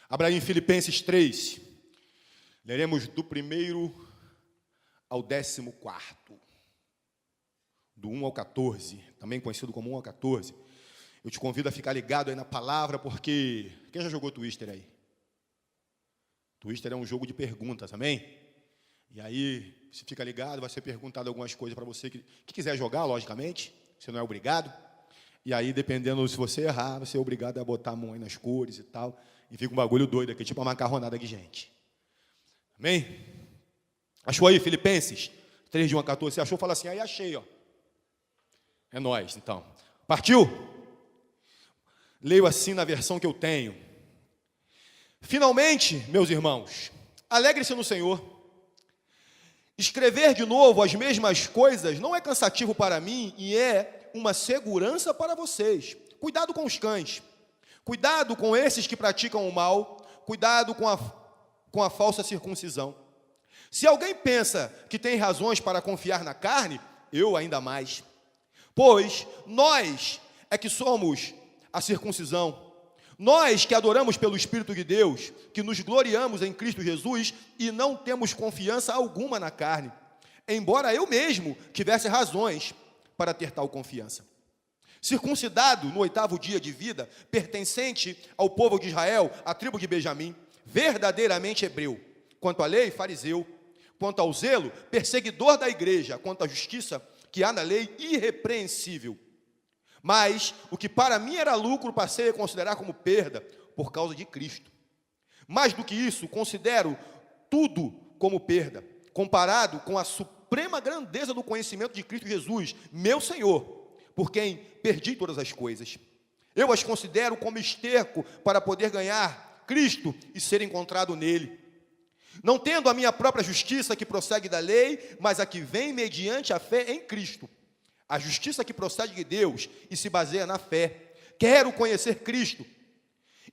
Abra aí em Filipenses 3, leremos do 1º ao 14º, do 1 ao 14, também conhecido como 1 ao 14. Eu te convido a ficar ligado aí na palavra, porque quem já jogou Twister aí? Twister é um jogo de perguntas, amém? E aí, se fica ligado, vai ser perguntado algumas coisas para você que quiser jogar, logicamente, você não é obrigado. E aí, dependendo, se você errar, você é obrigado a botar a mão aí nas cores e tal, e fica um bagulho doido aqui, tipo uma macarronada de gente. Amém? Achou aí, Filipenses 3, de 1 a 14? Você achou? Fala assim, aí achei, ó. É nóis, então. Partiu? Leio assim na versão que eu tenho. Finalmente, meus irmãos, alegre-se no Senhor. Escrever de novo as mesmas coisas não é cansativo para mim e é uma segurança para vocês. Cuidado com os cães. Cuidado com esses que praticam o mal. Cuidado com a falsa circuncisão. Se alguém pensa que tem razões para confiar na carne, eu ainda mais. Pois nós é que somos a circuncisão. Nós que adoramos pelo Espírito de Deus, que nos gloriamos em Cristo Jesus e não temos confiança alguma na carne, embora eu mesmo tivesse razões para ter tal confiança. Circuncidado no 8º dia de vida, pertencente ao povo de Israel, à tribo de Benjamim, verdadeiramente hebreu, quanto à lei, fariseu, quanto ao zelo, perseguidor da igreja, quanto à justiça que há na lei, irrepreensível. Mas o que para mim era lucro, passei a considerar como perda por causa de Cristo. Mais do que isso, considero tudo como perda, comparado com a suprema grandeza do conhecimento de Cristo Jesus, meu Senhor, por quem perdi todas as coisas. Eu as considero como esterco para poder ganhar Cristo e ser encontrado nele. Não tendo a minha própria justiça que prossegue da lei, mas a que vem mediante a fé em Cristo. A justiça que procede de Deus e se baseia na fé. Quero conhecer Cristo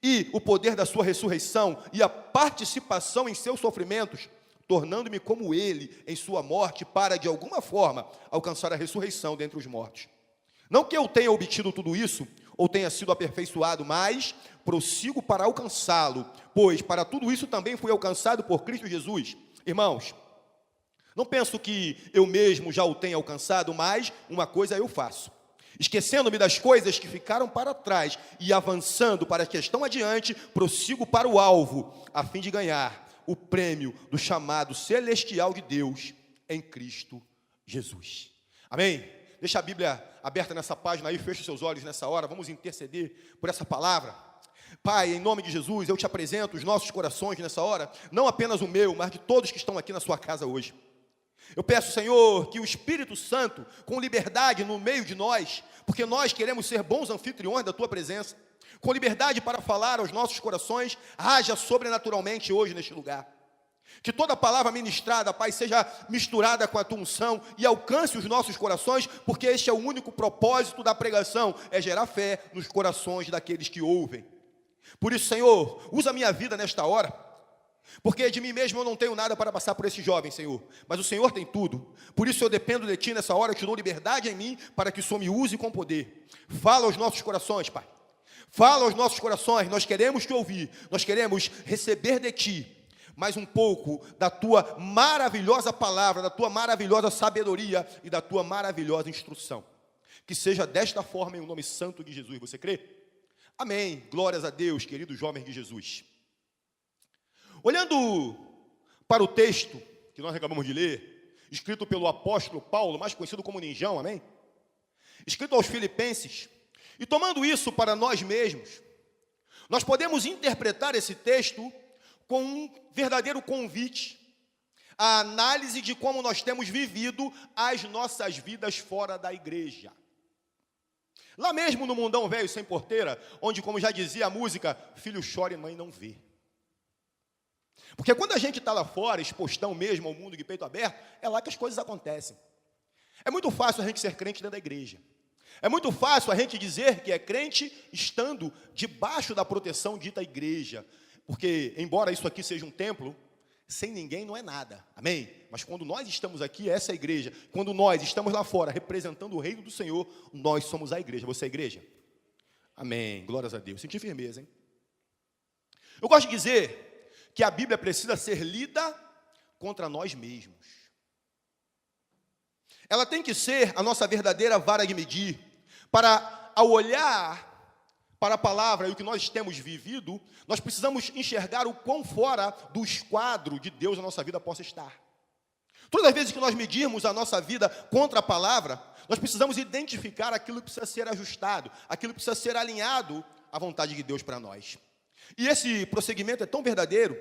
e o poder da sua ressurreição e a participação em seus sofrimentos, tornando-me como ele em sua morte, para de alguma forma alcançar a ressurreição dentre os mortos. Não que eu tenha obtido tudo isso ou tenha sido aperfeiçoado, mas prossigo para alcançá-lo, pois para tudo isso também fui alcançado por Cristo Jesus. Irmãos, não penso que eu mesmo já o tenha alcançado, mas uma coisa eu faço. Esquecendo-me das coisas que ficaram para trás e avançando para as que estão adiante, prossigo para o alvo, a fim de ganhar o prêmio do chamado celestial de Deus em Cristo Jesus. Amém? Deixa a Bíblia aberta nessa página aí, fecha os seus olhos nessa hora, vamos interceder por essa palavra. Pai, em nome de Jesus, eu te apresento os nossos corações nessa hora, não apenas o meu, mas de todos que estão aqui na sua casa hoje. Eu peço, Senhor, que o Espírito Santo, com liberdade no meio de nós, porque nós queremos ser bons anfitriões da Tua presença, com liberdade para falar aos nossos corações, haja sobrenaturalmente hoje neste lugar. Que toda palavra ministrada, Pai, seja misturada com a Tua unção e alcance os nossos corações, porque este é o único propósito da pregação, é gerar fé nos corações daqueles que ouvem. Por isso, Senhor, usa a minha vida nesta hora, porque de mim mesmo eu não tenho nada para passar por esse jovem, Senhor, mas o Senhor tem tudo. Por isso eu dependo de Ti nessa hora, eu te dou liberdade em mim, para que o Senhor me use com poder. Fala aos nossos corações, Pai. Fala aos nossos corações, nós queremos Te ouvir, nós queremos receber de Ti mais um pouco da Tua maravilhosa palavra, da Tua maravilhosa sabedoria e da Tua maravilhosa instrução. Que seja desta forma, em o nome santo de Jesus. Você crê? Amém. Glórias a Deus, queridos jovens de Jesus. Olhando para o texto que nós acabamos de ler, escrito pelo apóstolo Paulo, mais conhecido como Ninjão, amém? Escrito aos Filipenses, e tomando isso para nós mesmos, nós podemos interpretar esse texto com um verdadeiro convite à análise de como nós temos vivido as nossas vidas fora da igreja. Lá mesmo no mundão velho sem porteira, onde, como já dizia a música, filho chora e mãe não vê. Porque quando a gente está lá fora, expostão mesmo ao mundo de peito aberto, é lá que as coisas acontecem. É muito fácil a gente ser crente dentro da igreja. É muito fácil a gente dizer que é crente estando debaixo da proteção dita igreja. Porque, embora isso aqui seja um templo, sem ninguém não é nada. Amém? Mas quando nós estamos aqui, essa é a igreja. Quando nós estamos lá fora, representando o reino do Senhor, nós somos a igreja. Você é a igreja? Amém. Glórias a Deus. Senti firmeza, hein? Eu gosto de dizer que a Bíblia precisa ser lida contra nós mesmos. Ela tem que ser a nossa verdadeira vara de medir, para, ao olhar para a palavra e o que nós temos vivido, nós precisamos enxergar o quão fora do esquadro de Deus a nossa vida possa estar. Todas as vezes que nós medirmos a nossa vida contra a palavra, nós precisamos identificar aquilo que precisa ser ajustado, aquilo que precisa ser alinhado à vontade de Deus para nós. E esse prosseguimento é tão verdadeiro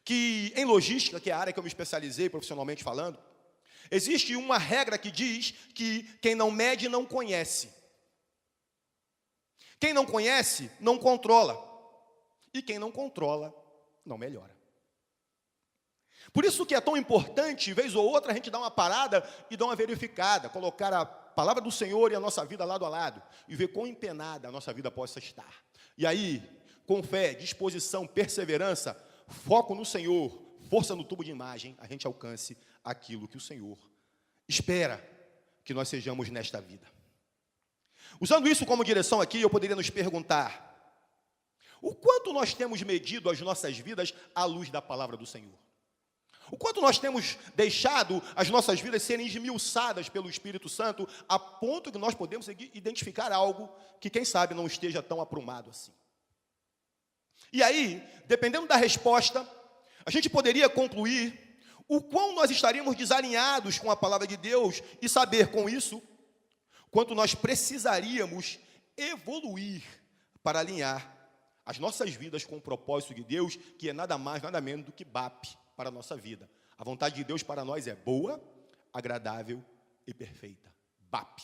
que em logística, que é a área que eu me especializei profissionalmente falando, existe uma regra que diz que quem não mede não conhece. Quem não conhece não controla. E quem não controla não melhora. Por isso que é tão importante, vez ou outra, a gente dar uma parada e dar uma verificada, colocar a palavra do Senhor e a nossa vida lado a lado, e ver quão empenada a nossa vida possa estar. E aí, com fé, disposição, perseverança, foco no Senhor, força no tubo de imagem, a gente alcance aquilo que o Senhor espera que nós sejamos nesta vida. Usando isso como direção aqui, eu poderia nos perguntar: o quanto nós temos medido as nossas vidas à luz da palavra do Senhor? O quanto nós temos deixado as nossas vidas serem esmiuçadas pelo Espírito Santo, a ponto que nós podemos identificar algo que, quem sabe, não esteja tão aprumado assim. E aí, dependendo da resposta, a gente poderia concluir o quão nós estaríamos desalinhados com a palavra de Deus e saber, com isso, quanto nós precisaríamos evoluir para alinhar as nossas vidas com o propósito de Deus, que é nada mais, nada menos do que BAP para a nossa vida. A vontade de Deus para nós é boa, agradável e perfeita. BAP.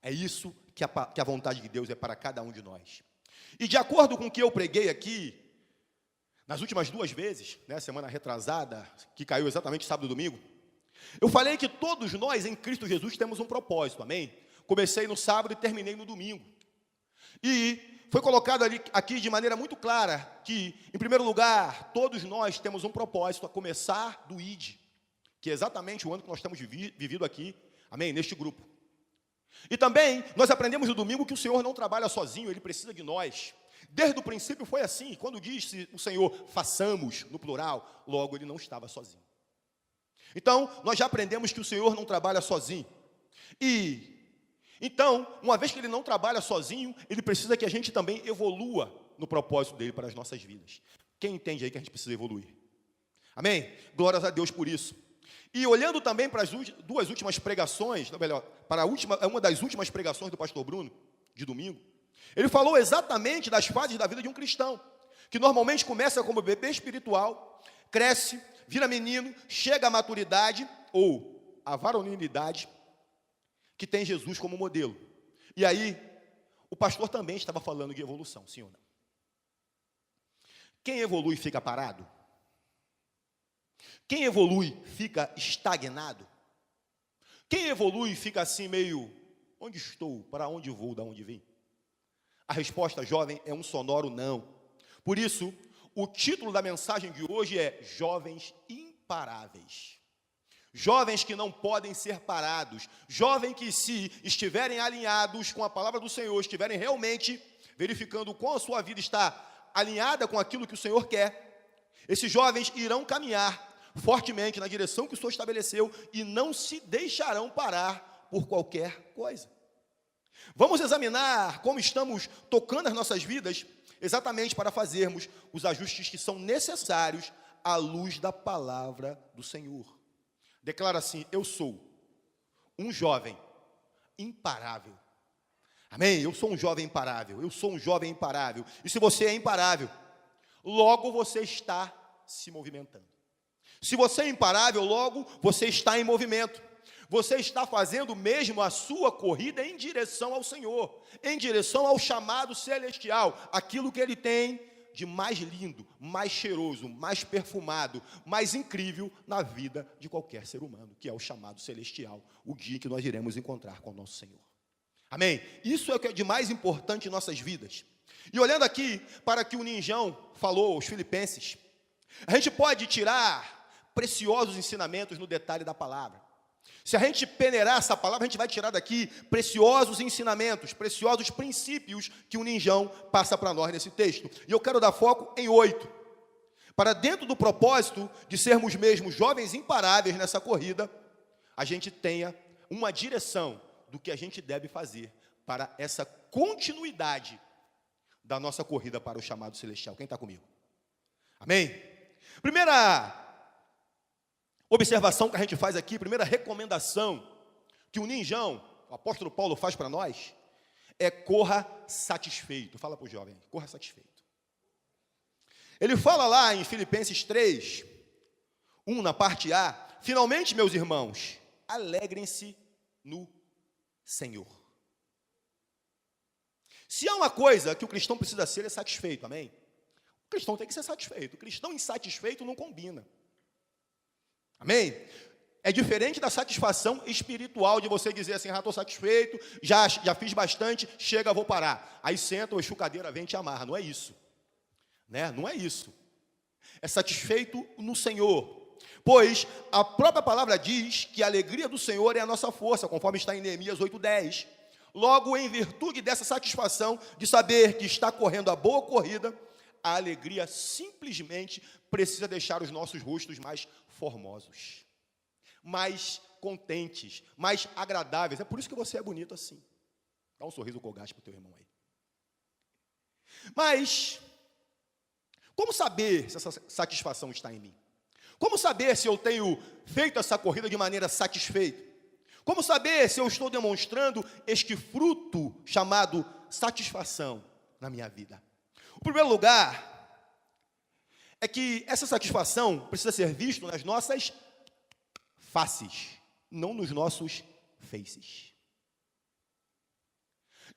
É isso que a vontade de Deus é para cada um de nós. E de acordo com o que eu preguei aqui, nas últimas 2 vezes, semana retrasada, que caiu exatamente sábado e domingo, eu falei que todos nós em Cristo Jesus temos um propósito, amém? Comecei no sábado e terminei no domingo. E foi colocado aqui de maneira muito clara que, em primeiro lugar, todos nós temos um propósito, a começar do ID, que é exatamente o ano que nós temos vivido aqui, amém, neste grupo. E também nós aprendemos no domingo que o Senhor não trabalha sozinho, Ele precisa de nós. Desde o princípio foi assim, quando disse o Senhor, façamos, no plural, logo Ele não estava sozinho. Então, nós já aprendemos que o Senhor não trabalha sozinho. Então, uma vez que Ele não trabalha sozinho, Ele precisa que a gente também evolua no propósito dEle para as nossas vidas. Quem entende aí que a gente precisa evoluir? Amém? Glórias a Deus por isso. E olhando também para as 2 últimas pregações, melhor, para uma das últimas pregações do pastor Bruno, de domingo, ele falou exatamente das fases da vida de um cristão, que normalmente começa como bebê espiritual, cresce, vira menino, chega à maturidade, ou à varonilidade, que tem Jesus como modelo. E aí, o pastor também estava falando de evolução, sim ou não? Quem evolui fica parado? Quem evolui fica estagnado? Quem evolui fica assim meio, onde estou, para onde vou, de onde vim? A resposta, jovem, é um sonoro não. Por isso, o título da mensagem de hoje é Jovens Imparáveis. Jovens que não podem ser parados, jovens que, se estiverem alinhados com a palavra do Senhor, estiverem realmente verificando como a sua vida está alinhada com aquilo que o Senhor quer, esses jovens irão caminhar fortemente na direção que o Senhor estabeleceu e não se deixarão parar por qualquer coisa. Vamos examinar como estamos tocando as nossas vidas, exatamente para fazermos os ajustes que são necessários à luz da palavra do Senhor. Declara assim: eu sou um jovem imparável. Amém? Eu sou um jovem imparável. Eu sou um jovem imparável. E se você é imparável, logo você está se movimentando. Se você é imparável, logo você está em movimento. Você está fazendo mesmo a sua corrida em direção ao Senhor, em direção ao chamado celestial, aquilo que Ele tem de mais lindo, mais cheiroso, mais perfumado, mais incrível na vida de qualquer ser humano, que é o chamado celestial, o dia que nós iremos encontrar com o nosso Senhor. Amém? Isso é o que é de mais importante em nossas vidas. E olhando aqui para o que o Ninjão falou aos Filipenses, a gente pode tirar preciosos ensinamentos no detalhe da palavra. Se a gente peneirar essa palavra, a gente vai tirar daqui preciosos ensinamentos, preciosos princípios que o Ninjão passa para nós nesse texto. E eu quero dar foco em 8. para dentro do propósito de sermos mesmo jovens imparáveis nessa corrida, a gente tenha uma direção do que a gente deve fazer para essa continuidade da nossa corrida para o chamado celestial. Quem está comigo? Amém? Primeira observação que a gente faz aqui, primeira recomendação que o ninjão, o apóstolo Paulo, faz para nós, é corra satisfeito. Fala para o jovem, corra satisfeito. Ele fala lá em Filipenses 3, 1, na parte A, finalmente, meus irmãos, alegrem-se no Senhor. Se há uma coisa que o cristão precisa ser, é satisfeito, amém? O cristão tem que ser satisfeito. O cristão insatisfeito não combina. Amém? É diferente da satisfação espiritual de você dizer assim, estou satisfeito, já fiz bastante, chega, vou parar. Aí senta, o enxucadeira vem e te amarra. Não é isso. Né? Não é isso. É satisfeito no Senhor. Pois a própria palavra diz que a alegria do Senhor é a nossa força, conforme está em Neemias 8:10. Logo, em virtude dessa satisfação de saber que está correndo a boa corrida, a alegria simplesmente precisa deixar os nossos rostos mais formosos, mais contentes, mais agradáveis. É por isso que você é bonito assim. Dá um sorriso colgate para o teu irmão aí. Mas, como saber se essa satisfação está em mim? Como saber se eu tenho feito essa corrida de maneira satisfeita? Como saber se eu estou demonstrando este fruto chamado satisfação na minha vida? O primeiro lugar é que essa satisfação precisa ser vista nas nossas faces, não nos nossos faces.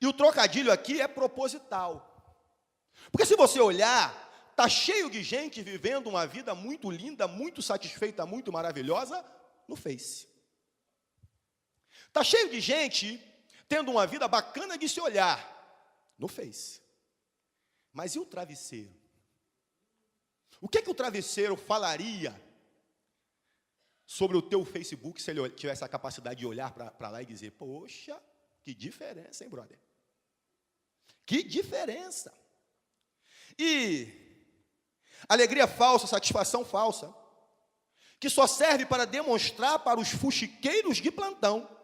E o trocadilho aqui é proposital. Porque se você olhar, está cheio de gente vivendo uma vida muito linda, muito satisfeita, muito maravilhosa no Face. Está cheio de gente tendo uma vida bacana de se olhar no Face. Mas e o travesseiro? O que o travesseiro falaria sobre o teu Facebook se ele tivesse a capacidade de olhar para lá e dizer, poxa, que diferença, hein, brother? Que diferença! E alegria falsa, satisfação falsa, que só serve para demonstrar para os fuxiqueiros de plantão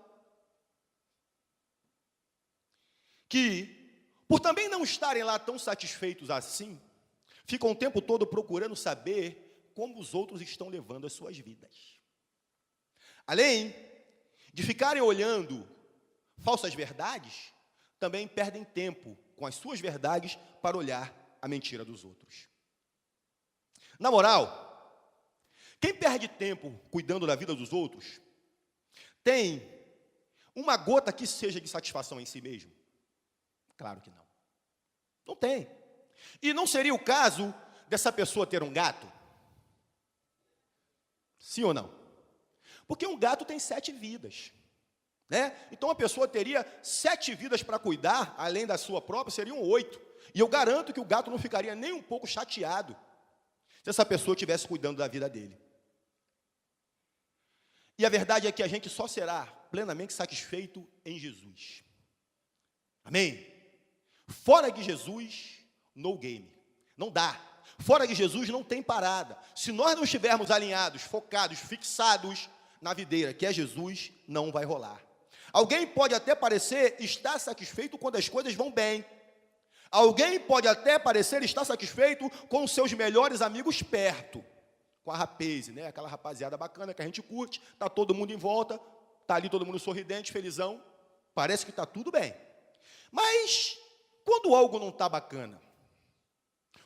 que, por também não estarem lá tão satisfeitos assim, ficam o tempo todo procurando saber como os outros estão levando as suas vidas. Além de ficarem olhando falsas verdades, também perdem tempo com as suas verdades para olhar a mentira dos outros. Na moral, quem perde tempo cuidando da vida dos outros, tem uma gota que seja de satisfação em si mesmo? Claro que não. Não tem. E não seria o caso dessa pessoa ter um gato? Sim ou não? Porque um gato tem 7 vidas. Né? Então a pessoa teria 7 vidas para cuidar, além da sua própria, seriam 8. E eu garanto que o gato não ficaria nem um pouco chateado se essa pessoa estivesse cuidando da vida dele. E a verdade é que a gente só será plenamente satisfeito em Jesus. Amém? Fora de Jesus, no game. Não dá. Fora de Jesus não tem parada. Se nós não estivermos alinhados, focados, fixados na videira, que é Jesus, não vai rolar. Alguém pode até parecer estar satisfeito quando as coisas vão bem. Alguém pode até parecer estar satisfeito com os seus melhores amigos perto. Com a rapaz, né? Aquela rapaziada bacana que a gente curte, está todo mundo em volta, está ali todo mundo sorridente, felizão, parece que está tudo bem. Mas, quando algo não está bacana,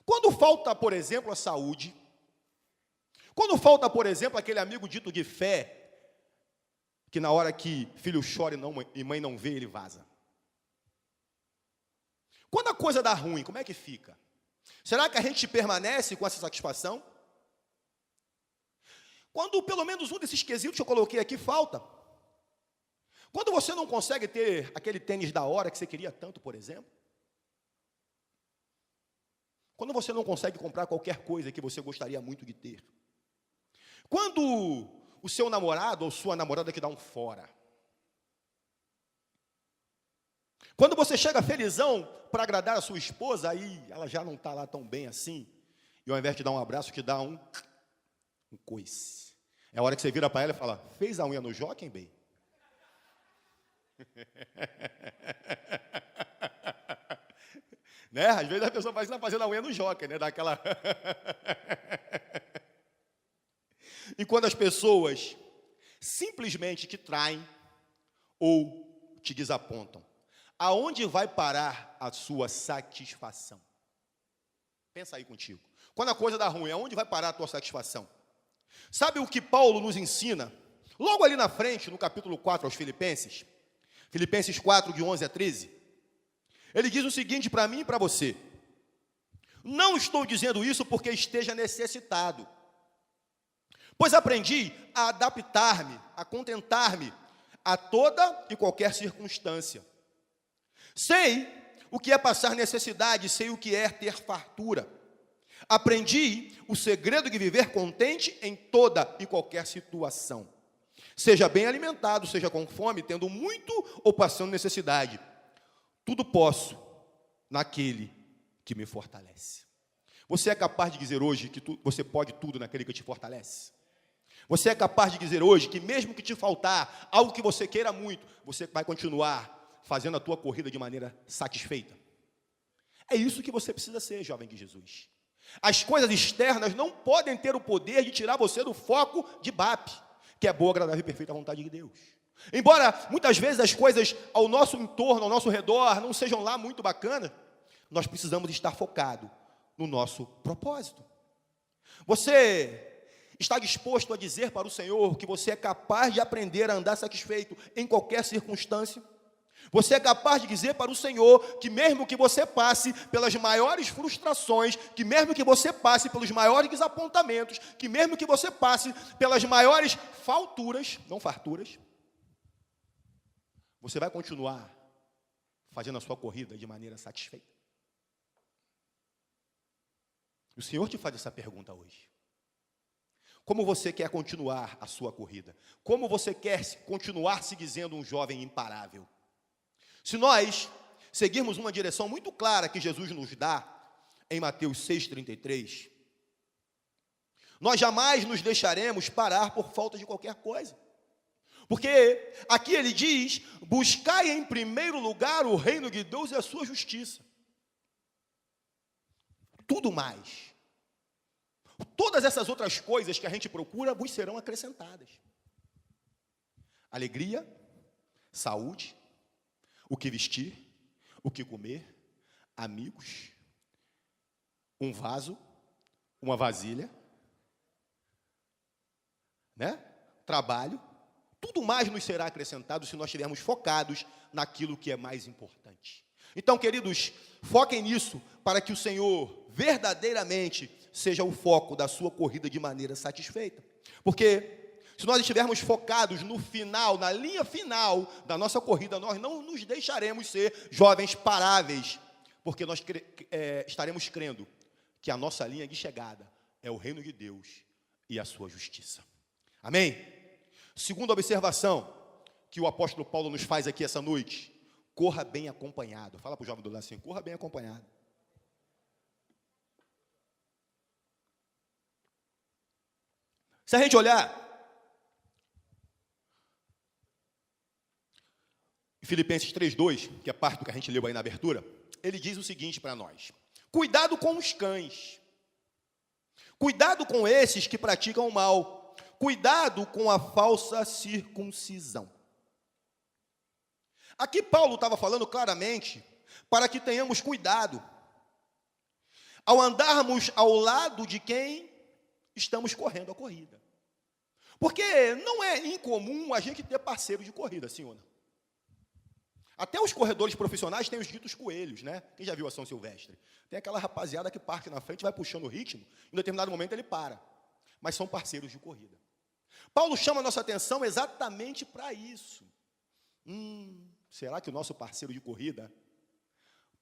quando falta, por exemplo, a saúde, quando falta, por exemplo, aquele amigo dito de fé, que na hora que filho chora e mãe não vê, ele vaza. Quando a coisa dá ruim, como é que fica? Será que a gente permanece com essa satisfação? Quando pelo menos um desses quesitos que eu coloquei aqui falta. Quando você não consegue ter aquele tênis da hora que você queria tanto, por exemplo. Quando você não consegue comprar qualquer coisa que você gostaria muito de ter. Quando o seu namorado ou sua namorada que dá um fora. Quando você chega felizão para agradar a sua esposa, aí ela já não está lá tão bem assim, e ao invés de dar um abraço, te dá um coice. É a hora que você vira para ela e fala: fez a unha no Jockey, bem? Né? Às vezes a pessoa faz está fazendo a unha no Jockey, né? Dá aquela... E quando as pessoas simplesmente te traem ou te desapontam, aonde vai parar a sua satisfação? Pensa aí contigo. Quando a coisa dá ruim, aonde vai parar a tua satisfação? Sabe o que Paulo nos ensina? Logo ali na frente, no capítulo 4 aos Filipenses, Filipenses 4, de 11 a 13, ele diz o seguinte para mim e para você: não estou dizendo isso porque esteja necessitado, pois aprendi a adaptar-me, a contentar-me a toda e qualquer circunstância. Sei o que é passar necessidade, sei o que é ter fartura. Aprendi o segredo de viver contente em toda e qualquer situação. Seja bem alimentado, seja com fome, tendo muito ou passando necessidade. Tudo posso naquele que me fortalece. Você é capaz de dizer hoje que você pode tudo naquele que te fortalece? Você é capaz de dizer hoje que mesmo que te faltar algo que você queira muito, você vai continuar fazendo a tua corrida de maneira satisfeita? É isso que você precisa ser, jovem de Jesus. As coisas externas não podem ter o poder de tirar você do foco de BAP, que é boa, agradável e perfeita vontade de Deus. Embora muitas vezes as coisas ao nosso entorno, ao nosso redor, não sejam lá muito bacanas, nós precisamos estar focados no nosso propósito. Você está disposto a dizer para o Senhor que você é capaz de aprender a andar satisfeito em qualquer circunstância? Você é capaz de dizer para o Senhor que mesmo que você passe pelas maiores frustrações, que mesmo que você passe pelos maiores desapontamentos, que mesmo que você passe pelas maiores falturas, não farturas, você vai continuar fazendo a sua corrida de maneira satisfeita? O Senhor te faz essa pergunta hoje. Como você quer continuar a sua corrida? Como você quer continuar se dizendo um jovem imparável? Se nós seguirmos uma direção muito clara que Jesus nos dá, em Mateus 6,33, nós jamais nos deixaremos parar por falta de qualquer coisa. Porque aqui ele diz: buscai em primeiro lugar o reino de Deus e a sua justiça. Tudo mais, todas essas outras coisas que a gente procura, vos serão acrescentadas. Alegria, saúde, o que vestir, o que comer, amigos, um vaso, uma vasilha, né? Trabalho, tudo mais nos será acrescentado se nós estivermos focados naquilo que é mais importante. Então, queridos, foquem nisso para que o Senhor verdadeiramente seja o foco da sua corrida de maneira satisfeita. Porque se nós estivermos focados no final, na linha final da nossa corrida, nós não nos deixaremos ser jovens paráveis, porque nós estaremos crendo que a nossa linha de chegada é o reino de Deus e a sua justiça. Amém? Segunda observação que o apóstolo Paulo nos faz aqui essa noite: corra bem acompanhado. Fala para o jovem do lado assim: corra bem acompanhado. Se a gente olhar Filipenses 3,2, que é parte do que a gente leu aí na abertura, ele diz o seguinte para nós: cuidado com os cães, cuidado com esses que praticam o mal, cuidado com a falsa circuncisão. Aqui Paulo estava falando claramente para que tenhamos cuidado ao andarmos ao lado de quem estamos correndo a corrida. Porque não é incomum a gente ter parceiros de corrida, sim ou não? Até os corredores profissionais têm os ditos coelhos, né? Quem já viu a São Silvestre? Tem aquela rapaziada que parte na frente, vai puxando o ritmo, em determinado momento ele para. Mas são parceiros de corrida. Paulo chama a nossa atenção exatamente para isso. Será que o nosso parceiro de corrida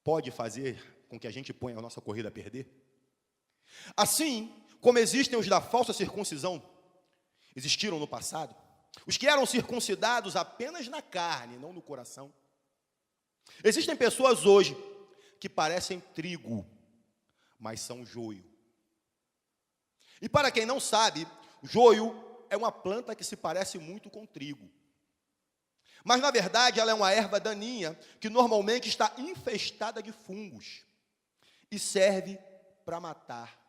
pode fazer com que a gente ponha a nossa corrida a perder? Assim como existem os da falsa circuncisão, existiram no passado, os que eram circuncidados apenas na carne, não no coração. Existem pessoas hoje que parecem trigo, mas são joio. E para quem não sabe, joio é uma planta que se parece muito com trigo. Mas, na verdade, ela é uma erva daninha que normalmente está infestada de fungos e serve para matar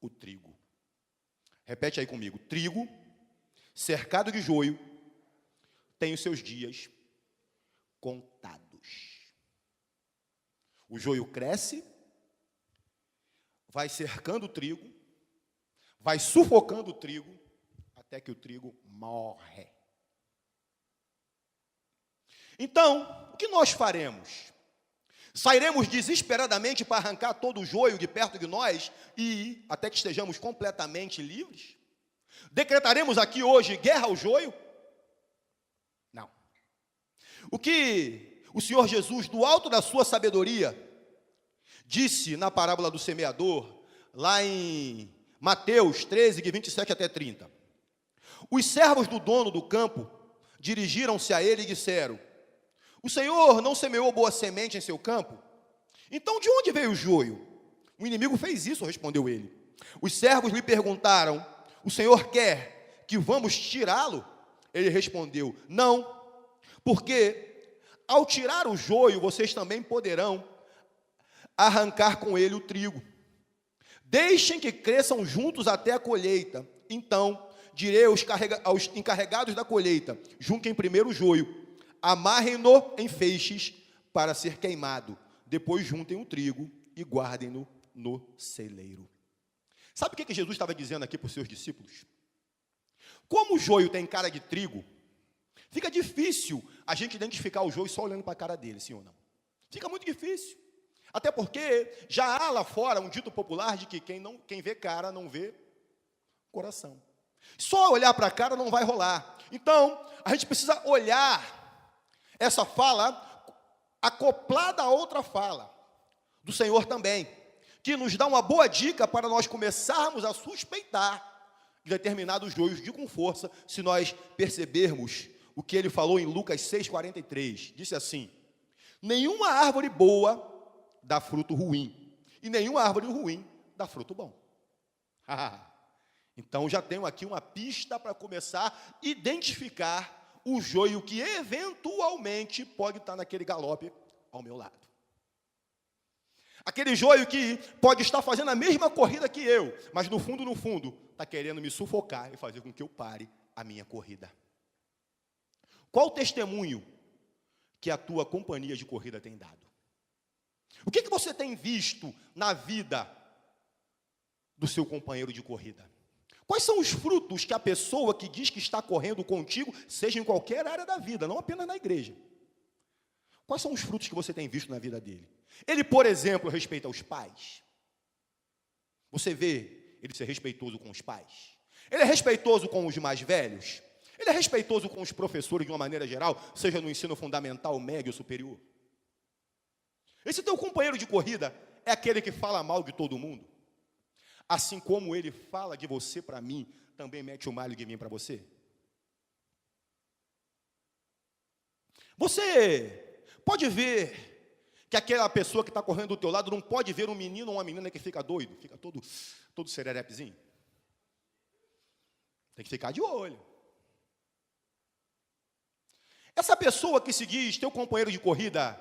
o trigo. Repete aí comigo. Trigo, cercado de joio, tem os seus dias contados. O joio cresce, vai cercando o trigo, vai sufocando o trigo, até que o trigo morre. Então, o que nós faremos? Sairemos desesperadamente para arrancar todo o joio de perto de nós e até que estejamos completamente livres? Decretaremos aqui hoje guerra ao joio? Não. O que o Senhor Jesus, do alto da sua sabedoria, disse na parábola do semeador, lá em Mateus 13, de 27 até 30. Os servos do dono do campo dirigiram-se a ele e disseram: o Senhor não semeou boa semente em seu campo? Então de onde veio o joio? O inimigo fez isso, respondeu ele. Os servos lhe perguntaram: o Senhor quer que vamos tirá-lo? Ele respondeu: não, porque ao tirar o joio, vocês também poderão arrancar com ele o trigo. Deixem que cresçam juntos até a colheita. Então direi aos encarregados da colheita: junquem primeiro o joio, amarrem-no em feixes para ser queimado. Depois juntem o trigo e guardem-no no celeiro. Sabe o que Jesus estava dizendo aqui para os seus discípulos? Como o joio tem cara de trigo, fica difícil a gente identificar o joio só olhando para a cara dele, sim ou não? Fica muito difícil. Até porque já há lá fora um dito popular de que quem vê cara não vê coração. Só olhar para a cara não vai rolar. Então, a gente precisa olhar essa fala acoplada a outra fala do Senhor também, que nos dá uma boa dica para nós começarmos a suspeitar de determinados joios com força, se nós percebermos o que ele falou em Lucas 6,43. Disse assim: nenhuma árvore boa dá fruto ruim, e nenhuma árvore ruim dá fruto bom. Então já tenho aqui uma pista para começar a identificar o joio que eventualmente pode estar naquele galope ao meu lado. Aquele joio que pode estar fazendo a mesma corrida que eu, mas no fundo, está querendo me sufocar e fazer com que eu pare a minha corrida. Qual o testemunho que a tua companhia de corrida tem dado? O que você tem visto na vida do seu companheiro de corrida? Quais são os frutos que a pessoa que diz que está correndo contigo, seja em qualquer área da vida, não apenas na igreja? Quais são os frutos que você tem visto na vida dele? Ele, por exemplo, respeita os pais. Você vê ele ser respeitoso com os pais? Ele é respeitoso com os mais velhos? Ele é respeitoso com os professores de uma maneira geral, seja no ensino fundamental, médio ou superior? Esse teu companheiro de corrida é aquele que fala mal de todo mundo? Assim como ele fala de você para mim, também mete o malho de mim para você? Você pode ver que aquela pessoa que está correndo do teu lado não pode ver um menino ou uma menina que fica doido, fica todo sererepezinho? Tem que ficar de olho. Essa pessoa que se diz teu companheiro de corrida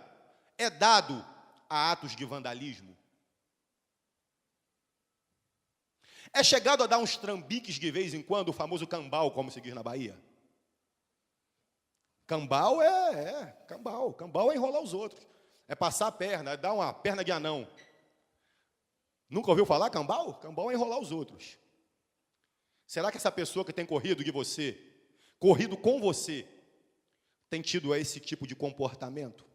é dado a atos de vandalismo? É chegado a dar uns trambiques de vez em quando, o famoso cambau, como se diz na Bahia? Cambau cambau. Cambau é enrolar os outros. É passar a perna, é dar uma perna de anão. Nunca ouviu falar cambau? Cambau é enrolar os outros. Será que essa pessoa que tem corrido de você, corrido com você, tem tido esse tipo de comportamento?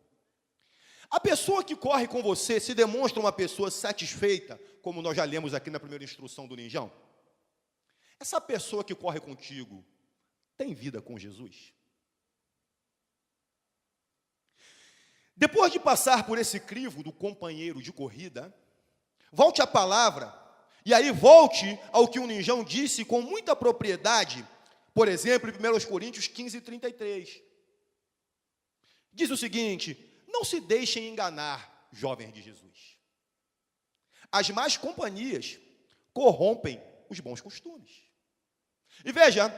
A pessoa que corre com você se demonstra uma pessoa satisfeita, como nós já lemos aqui na primeira instrução do Ninjão? Essa pessoa que corre contigo tem vida com Jesus? Depois de passar por esse crivo do companheiro de corrida, volte à palavra, e aí volte ao que o Ninjão disse com muita propriedade, por exemplo, em 1 Coríntios 15, 33. Diz o seguinte: não se deixem enganar, jovens de Jesus. As más companhias corrompem os bons costumes. E veja,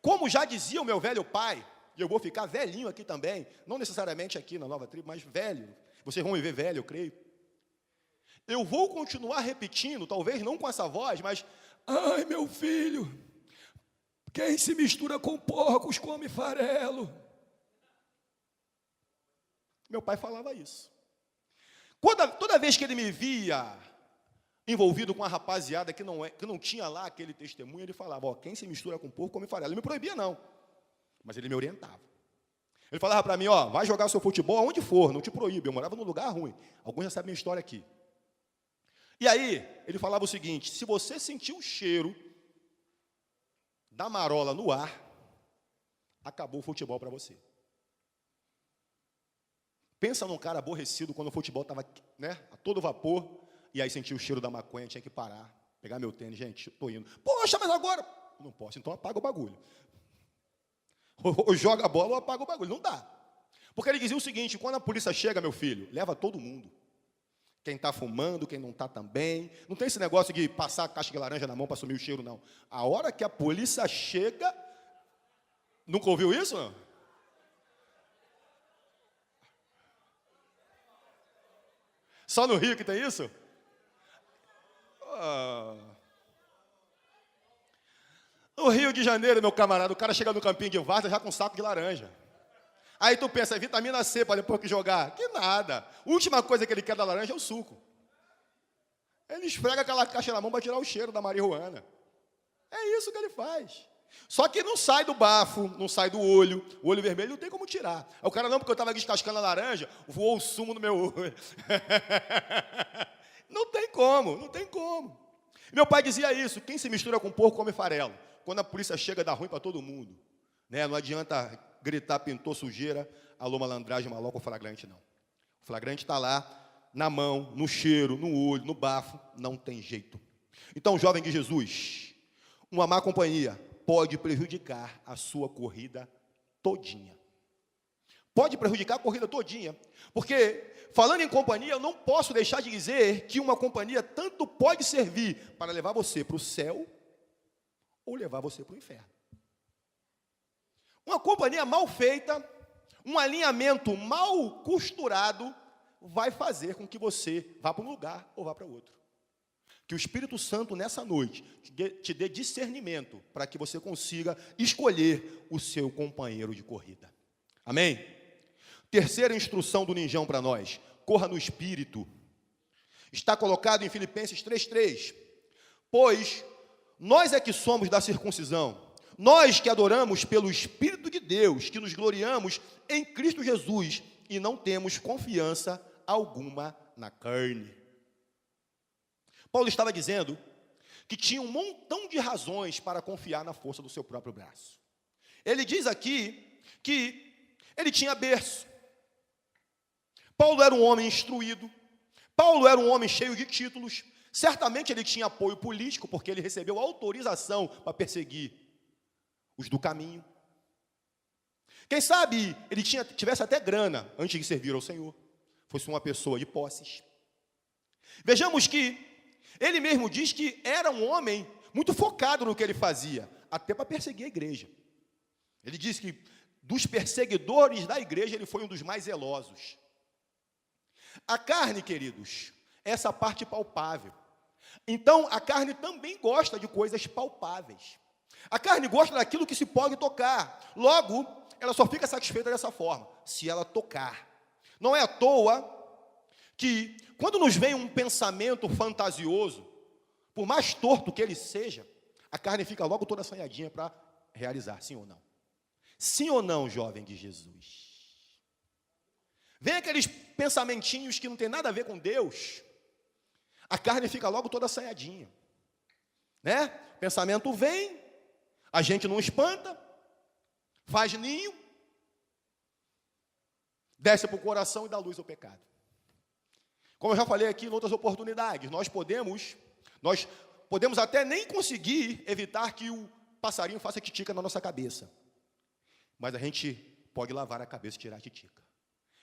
como já dizia o meu velho pai, e eu vou ficar velhinho aqui também, não necessariamente aqui na Nova Tribo, mas velho, vocês vão me ver velho, eu creio. Eu vou continuar repetindo, talvez não com essa voz, mas, ai meu filho, quem se mistura com porcos come farelo. Meu pai falava isso. Toda vez que ele me via envolvido com a rapaziada que não tinha lá aquele testemunho, ele falava, ó, quem se mistura com porco come farelo. Ele não me proibia não, mas ele me orientava. Ele falava para mim, ó, vai jogar seu futebol aonde for, não te proíbe. Eu morava num lugar ruim. Alguns já sabem minha história aqui. E aí, ele falava o seguinte, se você sentir o cheiro da marola no ar, acabou o futebol para você. Pensa num cara aborrecido quando o futebol estava, né, a todo vapor, e aí sentia o cheiro da maconha, tinha que parar, pegar meu tênis, gente, estou indo. Poxa, mas agora... Não posso, então apaga o bagulho. Ou joga a bola ou apaga o bagulho, não dá. Porque ele dizia o seguinte, quando a polícia chega, meu filho, leva todo mundo. Quem está fumando, quem não está também. Não tem esse negócio de passar a caixa de laranja na mão para sumir o cheiro, não. A hora que a polícia chega... Nunca ouviu isso, não? Só no Rio que tem isso? No Rio de Janeiro, meu camarada, o cara chega no campinho de Várzea já com um saco de laranja. Aí tu pensa, é vitamina C para depois que jogar? Que nada. A última coisa que ele quer da laranja é o suco. Ele esfrega aquela caixa na mão para tirar o cheiro da marihuana. É isso que ele faz. Só que não sai do bafo, não sai do olho. O olho vermelho não tem como tirar. Aí o cara, não, porque eu estava descascando a laranja, voou o sumo no meu olho. Não tem como, não tem como. Meu pai dizia isso, quem se mistura com porco come farelo. Quando a polícia chega, dá ruim para todo mundo. Né? Não adianta gritar, pintou sujeira, alô malandragem, maloca ou flagrante, não. O flagrante está lá, na mão, no cheiro, no olho, no bafo, não tem jeito. Então, jovem de Jesus, uma má companhia pode prejudicar a sua corrida todinha. Pode prejudicar a corrida todinha, porque, falando em companhia, eu não posso deixar de dizer que uma companhia tanto pode servir para levar você para o céu, ou levar você para o inferno. Uma companhia mal feita, um alinhamento mal costurado, vai fazer com que você vá para um lugar ou vá para outro. Que o Espírito Santo, nessa noite, te dê discernimento para que você consiga escolher o seu companheiro de corrida. Amém? Terceira instrução do ninjão para nós, corra no Espírito. Está colocado em Filipenses 3:3. Pois nós é que somos da circuncisão, nós que adoramos pelo Espírito de Deus, que nos gloriamos em Cristo Jesus e não temos confiança alguma na carne. Paulo estava dizendo que tinha um montão de razões para confiar na força do seu próprio braço. Ele diz aqui que ele tinha berço. Paulo era um homem instruído. Paulo era um homem cheio de títulos. Certamente ele tinha apoio político, porque ele recebeu autorização para perseguir os do caminho. Quem sabe ele tivesse até grana antes de servir ao Senhor. Fosse uma pessoa de posses. Vejamos que ele mesmo diz que era um homem muito focado no que ele fazia, até para perseguir a igreja. Ele diz que dos perseguidores da igreja ele foi um dos mais zelosos. A carne, queridos, é essa parte palpável. Então, a carne também gosta de coisas palpáveis. A carne gosta daquilo que se pode tocar. Logo, ela só fica satisfeita dessa forma, se ela tocar. Não é à toa que, quando nos vem um pensamento fantasioso, por mais torto que ele seja, a carne fica logo toda assanhadinha para realizar, sim ou não? Sim ou não, jovem de Jesus? Vem aqueles pensamentinhos que não tem nada a ver com Deus, a carne fica logo toda assanhadinha, né? Pensamento vem, a gente não espanta, faz ninho, desce para o coração e dá luz ao pecado. Como eu já falei aqui em outras oportunidades, nós podemos até nem conseguir evitar que o passarinho faça titica na nossa cabeça, mas a gente pode lavar a cabeça e tirar a titica.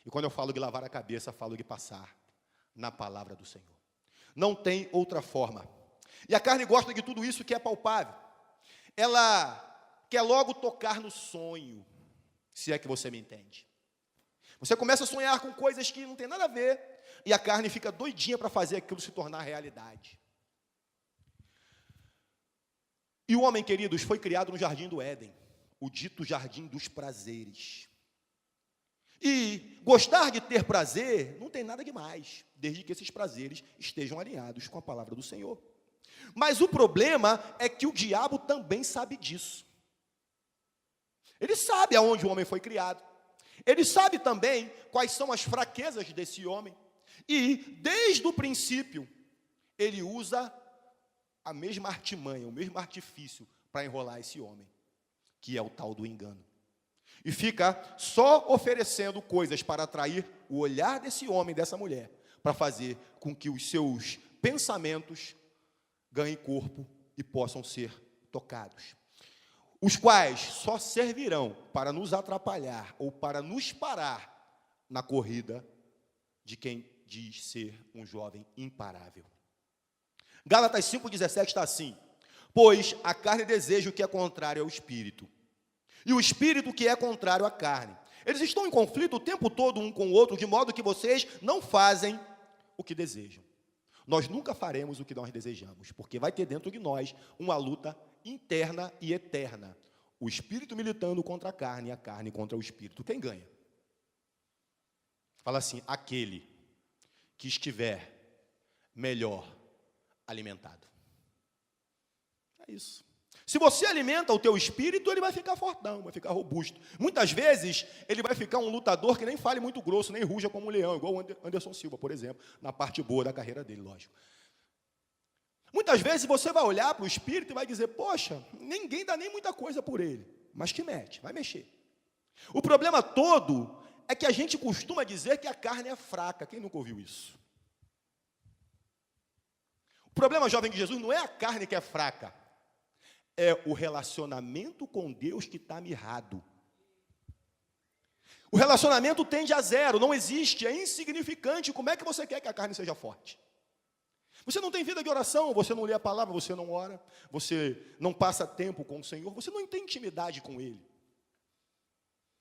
E quando eu falo de lavar a cabeça, falo de passar na palavra do Senhor. Não tem outra forma. E a carne gosta de tudo isso que é palpável. Ela quer logo tocar no sonho, se é que você me entende. Você começa a sonhar com coisas que não tem nada a ver, e a carne fica doidinha para fazer aquilo se tornar realidade. E o homem, queridos, foi criado no jardim do Éden, o dito jardim dos prazeres. E gostar de ter prazer não tem nada demais, desde que esses prazeres estejam alinhados com a palavra do Senhor. Mas o problema é que o diabo também sabe disso. Ele sabe aonde o homem foi criado. Ele sabe também quais são as fraquezas desse homem. E, desde o princípio, ele usa a mesma artimanha, o mesmo artifício para enrolar esse homem, que é o tal do engano. E fica só oferecendo coisas para atrair o olhar desse homem, dessa mulher, para fazer com que os seus pensamentos ganhem corpo e possam ser tocados. Os quais só servirão para nos atrapalhar ou para nos parar na corrida de quem diz ser um jovem imparável. Gálatas 5,17 está assim: pois a carne deseja o que é contrário ao espírito, e o espírito que é contrário à carne. Eles estão em conflito o tempo todo um com o outro, de modo que vocês não fazem o que desejam. Nós nunca faremos o que nós desejamos, porque vai ter dentro de nós uma luta interna e eterna. O espírito militando contra a carne e a carne contra o espírito. Quem ganha? Fala assim: aquele que estiver melhor alimentado. É isso. Se você alimenta o teu espírito, ele vai ficar fortão, vai ficar robusto. Muitas vezes, ele vai ficar um lutador que nem fale muito grosso, nem ruja como um leão, igual o Anderson Silva, por exemplo, na parte boa da carreira dele, lógico. Muitas vezes você vai olhar para o espírito e vai dizer: poxa, ninguém dá nem muita coisa por ele, mas que mete, vai mexer. O problema todo é que a gente costuma dizer que a carne é fraca. Quem nunca ouviu isso? O problema, jovem de Jesus, não é a carne que é fraca, é o relacionamento com Deus que está mirrado. O relacionamento tende a zero, não existe, é insignificante. Como é que você quer que a carne seja forte? Você não tem vida de oração, você não lê a palavra, você não ora, você não passa tempo com o Senhor, você não tem intimidade com Ele.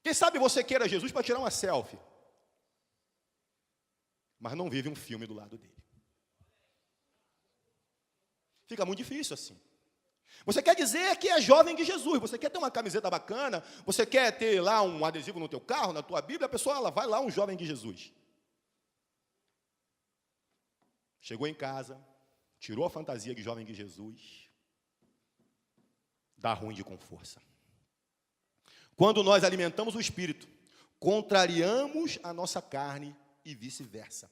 Quem sabe você queira Jesus para tirar uma selfie, mas não vive um filme do lado dele. Fica muito difícil assim. Você quer dizer que é jovem de Jesus, você quer ter uma camiseta bacana, você quer ter lá um adesivo no teu carro, na tua Bíblia, a pessoa, ela vai lá, um jovem de Jesus. Chegou em casa, tirou a fantasia de jovem de Jesus, dá ruim com força. Quando nós alimentamos o Espírito, contrariamos a nossa carne e vice-versa.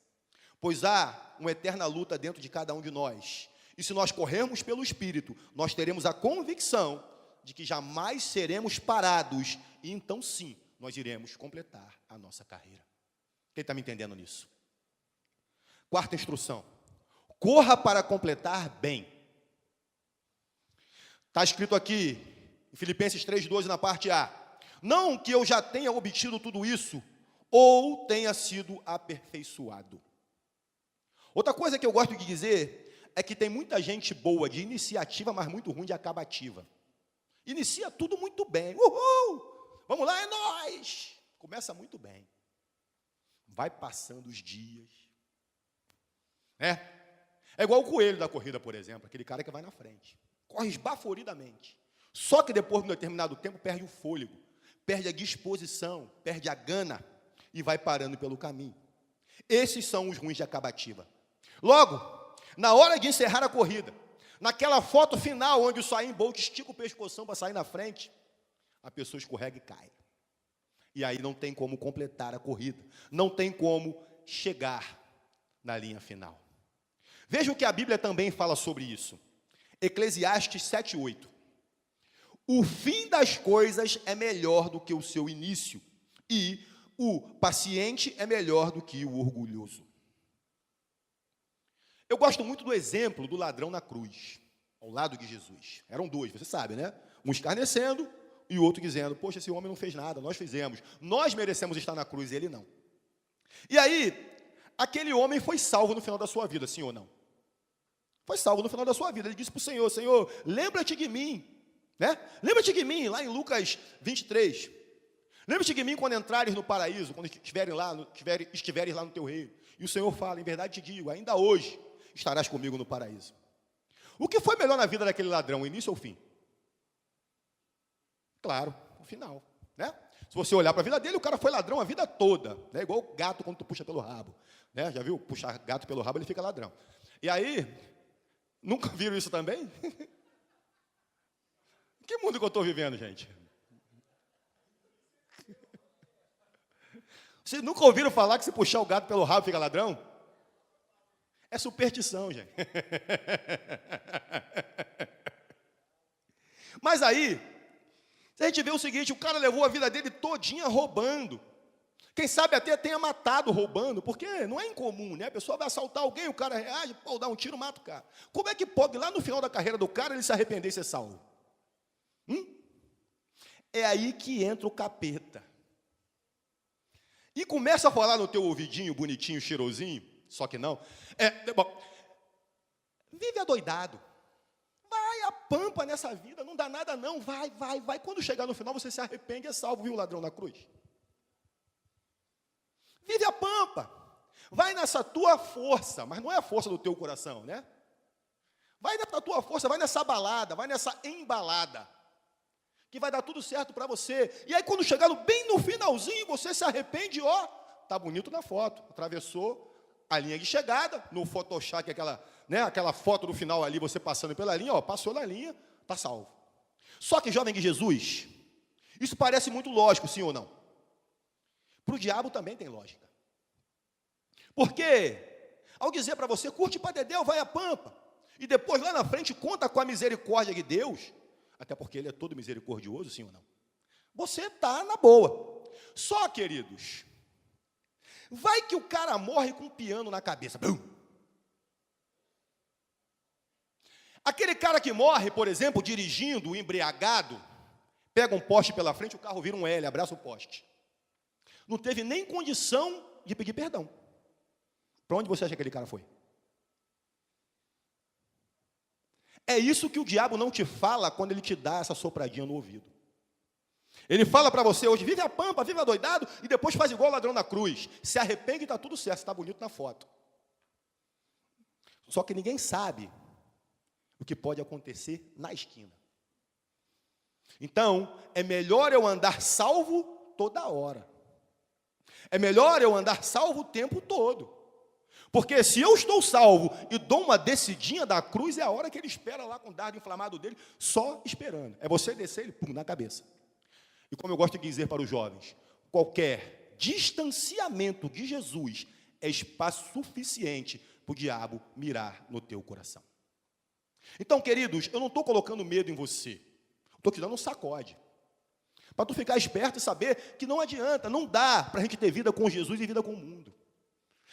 Pois há uma eterna luta dentro de cada um de nós. E se nós corrermos pelo Espírito, nós teremos a convicção de que jamais seremos parados. E então sim, nós iremos completar a nossa carreira. Quem está me entendendo nisso? Quarta instrução: corra para completar bem. Está escrito aqui, em Filipenses 3,12, na parte A: não que eu já tenha obtido tudo isso, ou tenha sido aperfeiçoado. Outra coisa que eu gosto de dizer é que tem muita gente boa de iniciativa, mas muito ruim de acabativa. Inicia tudo muito bem. Uhul! Vamos lá, é nóis! Começa muito bem. Vai passando os dias. É igual o coelho da corrida, por exemplo, aquele cara que vai na frente. Corre esbaforidamente. Só que depois de um determinado tempo perde o fôlego, perde a disposição, perde a gana e vai parando pelo caminho. Esses são os ruins de acabativa. Logo, na hora de encerrar a corrida, naquela foto final onde o Usain Bolt estica o pescoção para sair na frente, a pessoa escorrega e cai. E aí não tem como completar a corrida, não tem como chegar na linha final. Veja o que a Bíblia também fala sobre isso. Eclesiastes 7:8. O fim das coisas é melhor do que o seu início, e o paciente é melhor do que o orgulhoso. Eu gosto muito do exemplo do ladrão na cruz, ao lado de Jesus. Eram dois, você sabe, né? Um escarnecendo e o outro dizendo: poxa, esse homem não fez nada, nós fizemos. Nós merecemos estar na cruz, ele não. E aí, aquele homem foi salvo no final da sua vida, sim ou não? foi salvo no final da sua vida. Ele disse para o Senhor: Senhor, lembra-te de mim, né? Lembra-te de mim, lá em Lucas 23. Lembra-te de mim quando entrares no paraíso, quando estiveres lá no teu reino. E o Senhor fala: em verdade te digo, ainda hoje estarás comigo no paraíso. O que foi melhor na vida daquele ladrão, o início ou o fim? Claro, o final, né? Se você olhar para a vida dele, o cara foi ladrão a vida toda, né? Igual o gato quando tu puxa pelo rabo, né? Já viu? Puxar gato pelo rabo, ele fica ladrão. E aí, nunca viram isso também? Que mundo que eu estou vivendo, gente? Vocês nunca ouviram falar que se puxar o gato pelo rabo fica ladrão? É superstição, gente. Mas aí, a gente vê o seguinte: o cara levou a vida dele todinha roubando. Quem sabe até tenha matado roubando, porque não é incomum, né? A pessoa vai assaltar alguém, o cara reage, pô, dá um tiro, mata o cara. Como é que pode, lá no final da carreira do cara, ele se arrepender e ser salvo? É aí que entra o capeta. E começa a falar no teu ouvidinho, bonitinho, cheirosinho, só que não. Bom, vive adoidado. Vai a pampa nessa vida, não dá nada não, vai. Quando chegar no final, você se arrepende e é salvo, viu, ladrão na cruz? Vive a pampa. Vai nessa tua força, mas não é a força do teu coração, né? Vai nessa tua força, vai nessa balada, vai nessa embalada, que vai dar tudo certo para você. E aí, quando chegar bem no finalzinho, você se arrepende, ó, tá bonito na foto, atravessou a linha de chegada, no Photoshop, aquela foto do final ali, você passando pela linha, ó, passou na linha, tá salvo. Só que, jovem de Jesus, isso parece muito lógico, sim ou não? Para o diabo também tem lógica. Porque, ao dizer para você, curte para Dedéu, vai a pampa, e depois lá na frente conta com a misericórdia de Deus, até porque ele é todo misericordioso, sim ou não? Você está na boa. Só, queridos, vai que o cara morre com um piano na cabeça. Bum! Aquele cara que morre, por exemplo, dirigindo, embriagado, pega um poste pela frente, o carro vira um L, abraça o poste. Não teve nem condição de pedir perdão. Para onde você acha que aquele cara foi? É isso que o diabo não te fala quando ele te dá essa sopradinha no ouvido. Ele fala para você hoje: vive a pampa, vive adoidado, e depois faz igual o ladrão na cruz. Se arrepende e está tudo certo, está bonito na foto. Só que ninguém sabe o que pode acontecer na esquina. Então, é melhor eu andar salvo toda hora. É melhor eu andar salvo o tempo todo. Porque se eu estou salvo e dou uma descidinha da cruz, é a hora que ele espera lá com o dardo inflamado dele, só esperando. É você descer ele, pum, na cabeça. E como eu gosto de dizer para os jovens, qualquer distanciamento de Jesus é espaço suficiente para o diabo mirar no teu coração. Então, queridos, eu não estou colocando medo em você. Estou te dando um sacode. Para tu ficar esperto e saber que não adianta, não dá para a gente ter vida com Jesus e vida com o mundo.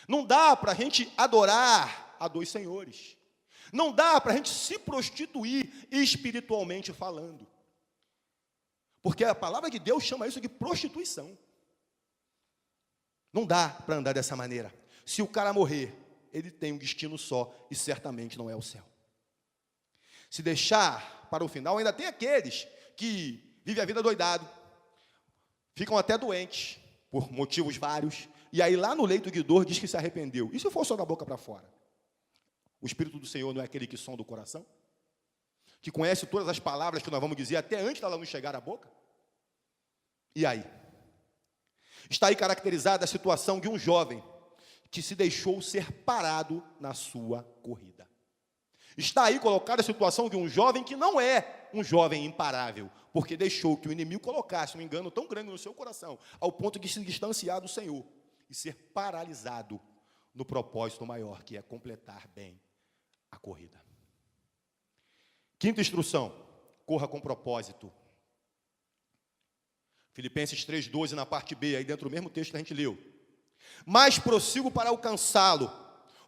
Não dá para a gente adorar a dois senhores. Não dá para a gente se prostituir espiritualmente falando. Porque a palavra de Deus chama isso de prostituição. Não dá para andar dessa maneira. Se o cara morrer, ele tem um destino só e certamente não é o céu. Se deixar para o final, ainda tem aqueles que vivem a vida doidado, ficam até doentes, por motivos vários, e aí lá no leito de dor diz que se arrependeu. E se for só da boca para fora? O Espírito do Senhor não é aquele que sonda o coração? Que conhece todas as palavras que nós vamos dizer até antes dela não chegar à boca? E aí? Está aí caracterizada a situação de um jovem que se deixou ser parado na sua corrida. Está aí colocada a situação de um jovem que não é um jovem imparável, porque deixou que o inimigo colocasse um engano tão grande no seu coração, ao ponto de se distanciar do Senhor e ser paralisado no propósito maior, que é completar bem a corrida. Quinta instrução: corra com propósito. Filipenses 3,12, na parte B, aí dentro do mesmo texto que a gente leu. Mas prossigo para alcançá-lo,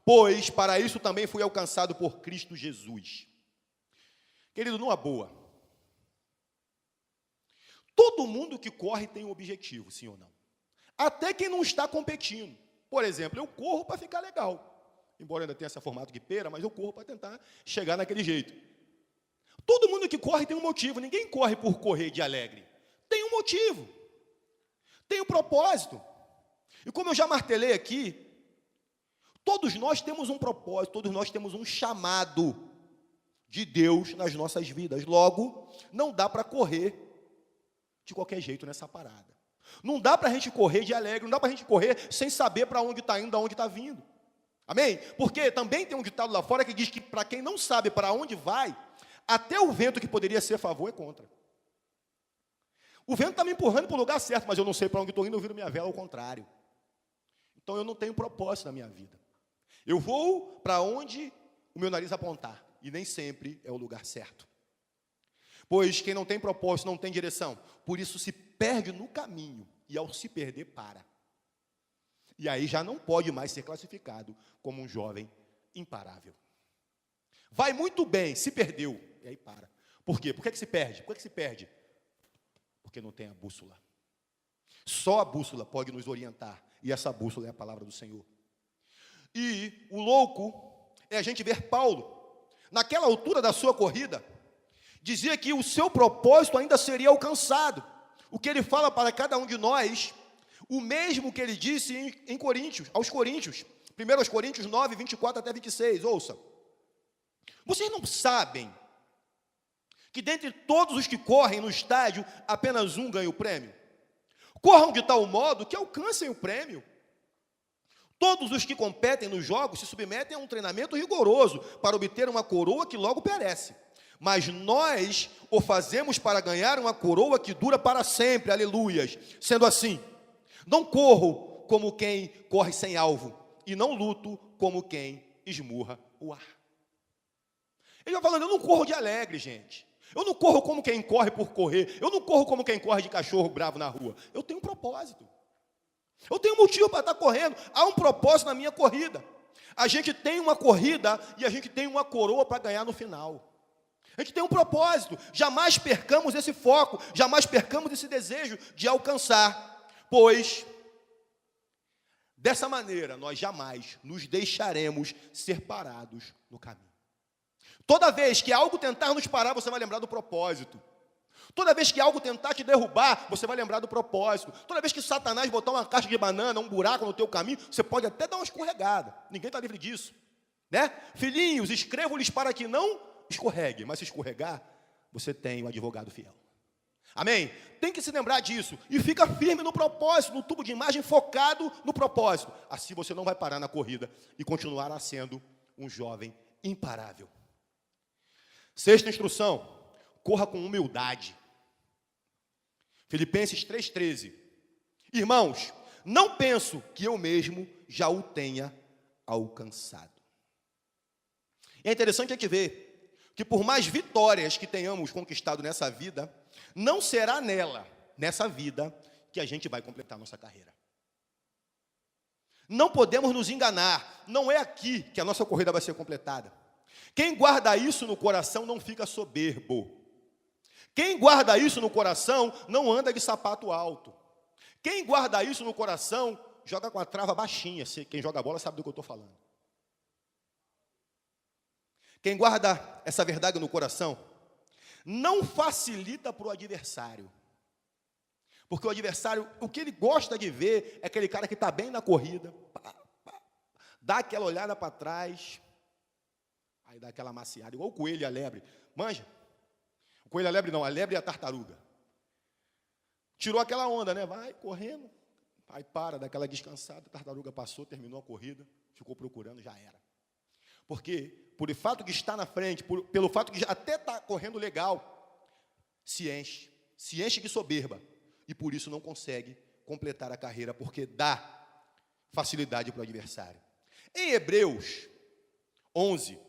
pois para isso também fui alcançado por Cristo Jesus. Querido, numa boa, todo mundo que corre tem um objetivo, sim ou não? Até quem não está competindo. Por exemplo, eu corro para ficar legal. embora ainda tenha esse formato de pera, mas eu corro para tentar chegar naquele jeito. Todo mundo que corre tem um motivo, ninguém corre por correr de alegre. Tem um motivo, tem um propósito. E como eu já martelei aqui, todos nós temos um propósito, todos nós temos um chamado de Deus nas nossas vidas. Logo, não dá para correr de qualquer jeito nessa parada. Não dá para a gente correr de alegre, não dá para a gente correr sem saber para onde está indo, aonde está vindo. Amém? Porque também tem um ditado lá fora que diz que para quem não sabe para onde vai, até o vento que poderia ser a favor é contra. O vento está me empurrando para o lugar certo, mas eu não sei para onde estou indo, eu viro minha vela ao contrário. Então eu não tenho propósito na minha vida. Eu vou para onde o meu nariz apontar, e nem sempre é o lugar certo. Pois quem não tem propósito não tem direção, por isso se perde no caminho, e ao se perder, para. E aí já não pode mais ser classificado como um jovem imparável. Vai muito bem, se perdeu, e aí para. Por quê? Por que se perde? Por que se perde? Porque não tem a bússola. Só a bússola pode nos orientar, e essa bússola é a palavra do Senhor. E o louco é a gente ver Paulo, naquela altura da sua corrida, dizia que o seu propósito ainda seria alcançado. O que ele fala para cada um de nós, o mesmo que ele disse em Coríntios, aos Coríntios, 1 Coríntios 9, 24 até 26, ouça. Vocês não sabem que dentre todos os que correm no estádio, apenas um ganha o prêmio? Corram de tal modo que alcancem o prêmio. Todos os que competem nos jogos se submetem a um treinamento rigoroso para obter uma coroa que logo perece. Mas nós o fazemos para ganhar uma coroa que dura para sempre, aleluias. Sendo assim, não corro como quem corre sem alvo, e não luto como quem esmurra o ar. Ele vai falando, eu não corro de alegre, gente. Eu não corro como quem corre por correr. Eu não corro como quem corre de cachorro bravo na rua. Eu tenho um propósito. Eu tenho um motivo para estar correndo. Há um propósito na minha corrida. A gente tem uma corrida e a gente tem uma coroa para ganhar no final. A gente tem um propósito. Jamais percamos esse foco. Jamais percamos esse desejo de alcançar. Pois, dessa maneira, nós jamais nos deixaremos ser parados no caminho. Toda vez que algo tentar nos parar, você vai lembrar do propósito. Toda vez que algo tentar te derrubar, você vai lembrar do propósito. Toda vez que Satanás botar uma caixa de banana, um buraco no teu caminho, você pode até dar uma escorregada. Ninguém está livre disso. Né? Filhinhos, escrevo-lhes para que não escorregue. Mas se escorregar, você tem um advogado fiel. Amém? Tem que se lembrar disso. E fica firme no propósito, no tubo de imagem, focado no propósito. Assim você não vai parar na corrida e continuará sendo um jovem imparável. Sexta instrução, corra com humildade. Filipenses 3,13. Irmãos, não penso que eu mesmo já o tenha alcançado. É interessante aqui ver que por mais vitórias que tenhamos conquistado nessa vida, não será nessa vida, que a gente vai completar nossa carreira. Não podemos nos enganar, não é aqui que a nossa corrida vai ser completada. Quem guarda isso no coração não fica soberbo. Quem guarda isso no coração não anda de sapato alto. Quem guarda isso no coração joga com a trava baixinha. Quem joga bola sabe do que eu estou falando. Quem guarda essa verdade no coração não facilita para o adversário. Porque o adversário, o que ele gosta de ver é aquele cara que está bem na corrida, dá aquela olhada para trás, aí dá aquela maciada, igual o coelho e a lebre. Manja? O coelho e a lebre não, a lebre e a tartaruga. Tirou aquela onda, né? Vai correndo, aí para, dá aquela descansada, a tartaruga passou, terminou a corrida, ficou procurando, já era. Porque, por o fato de estar na frente, pelo fato de até estar correndo legal, se enche de soberba, e por isso não consegue completar a carreira, porque dá facilidade para o adversário. Em Hebreus 11,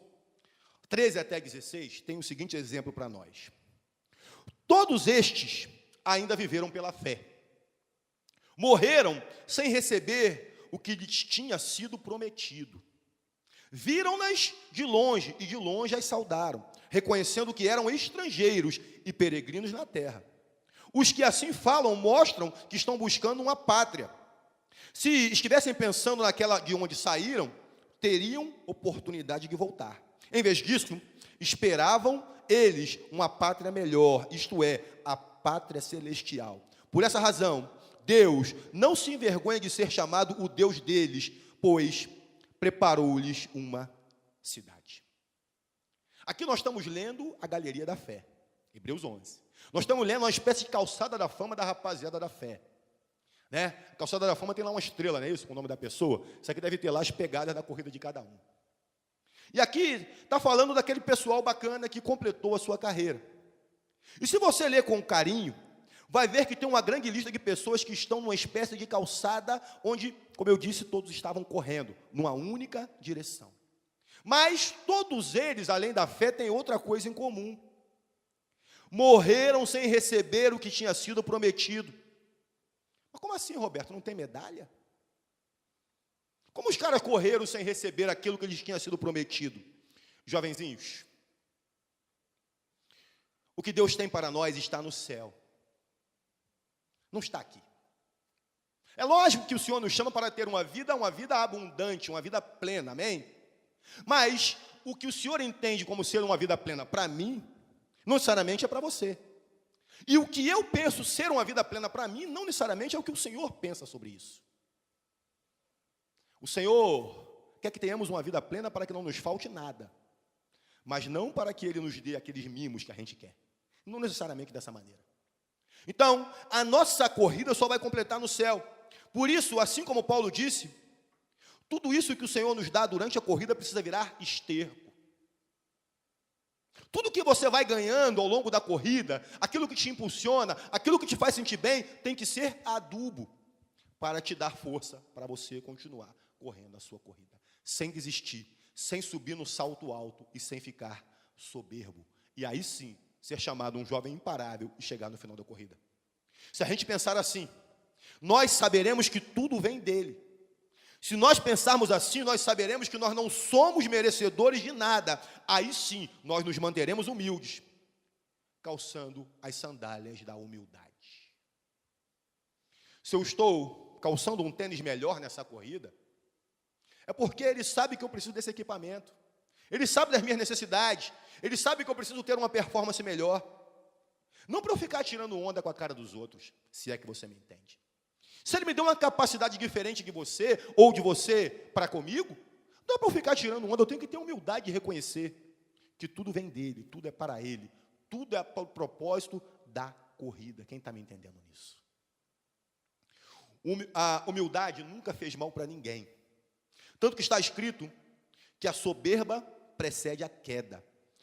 13 até 16, tem o seguinte exemplo para nós. Todos estes ainda viveram pela fé. Morreram sem receber o que lhes tinha sido prometido. Viram-nas de longe, e de longe as saudaram, reconhecendo que eram estrangeiros e peregrinos na terra. Os que assim falam mostram que estão buscando uma pátria. Se estivessem pensando naquela de onde saíram, teriam oportunidade de voltar. Em vez disso, esperavam eles uma pátria melhor, isto é, a pátria celestial. Por essa razão, Deus não se envergonha de ser chamado o Deus deles, pois preparou-lhes uma cidade. Aqui nós estamos lendo a galeria da fé, Hebreus 11. Nós estamos lendo uma espécie de calçada da fama da rapaziada da fé. Né? A calçada da fama tem lá uma estrela, não é isso? Com o nome da pessoa. Isso aqui deve ter lá as pegadas da corrida de cada um. E aqui está falando daquele pessoal bacana que completou a sua carreira. E se você ler com carinho, vai ver que tem uma grande lista de pessoas que estão numa espécie de calçada onde, como eu disse, todos estavam correndo numa única direção. Mas todos eles, além da fé, têm outra coisa em comum. Morreram sem receber o que tinha sido prometido. Mas como assim, Roberto? Não tem medalha? Como os caras correram sem receber aquilo que lhes tinha sido prometido? Jovenzinhos, o que Deus tem para nós está no céu. Não está aqui. É lógico que o Senhor nos chama para ter uma vida abundante, uma vida plena, amém? Mas o que o Senhor entende como ser uma vida plena para mim, não necessariamente é para você. E o que eu penso ser uma vida plena para mim, não necessariamente é o que o Senhor pensa sobre isso. O Senhor quer que tenhamos uma vida plena para que não nos falte nada, mas não para que Ele nos dê aqueles mimos que a gente quer. Não necessariamente dessa maneira. Então, a nossa corrida só vai completar no céu. Por isso, assim como Paulo disse, tudo isso que o Senhor nos dá durante a corrida precisa virar esterco. Tudo que você vai ganhando ao longo da corrida, aquilo que te impulsiona, aquilo que te faz sentir bem, tem que ser adubo para te dar força para você continuar correndo a sua corrida, sem desistir, sem subir no salto alto e sem ficar soberbo. E aí sim, ser chamado um jovem imparável e chegar no final da corrida. Se a gente pensar assim, nós saberemos que tudo vem dele. Se nós pensarmos assim, nós saberemos que nós não somos merecedores de nada. Aí sim, nós nos manteremos humildes, calçando as sandálias da humildade. Se eu estou calçando um tênis melhor nessa corrida, é porque ele sabe que eu preciso desse equipamento. Ele sabe das minhas necessidades. Ele sabe que eu preciso ter uma performance melhor. Não para eu ficar tirando onda com a cara dos outros, se é que você me entende. Se ele me deu uma capacidade diferente de você, ou de você para comigo, não é para eu ficar tirando onda, eu tenho que ter humildade de reconhecer que tudo vem dele, tudo é para ele, tudo é para o propósito da corrida. Quem está me entendendo nisso? A humildade nunca fez mal para ninguém. Tanto que está escrito que a soberba precede a queda.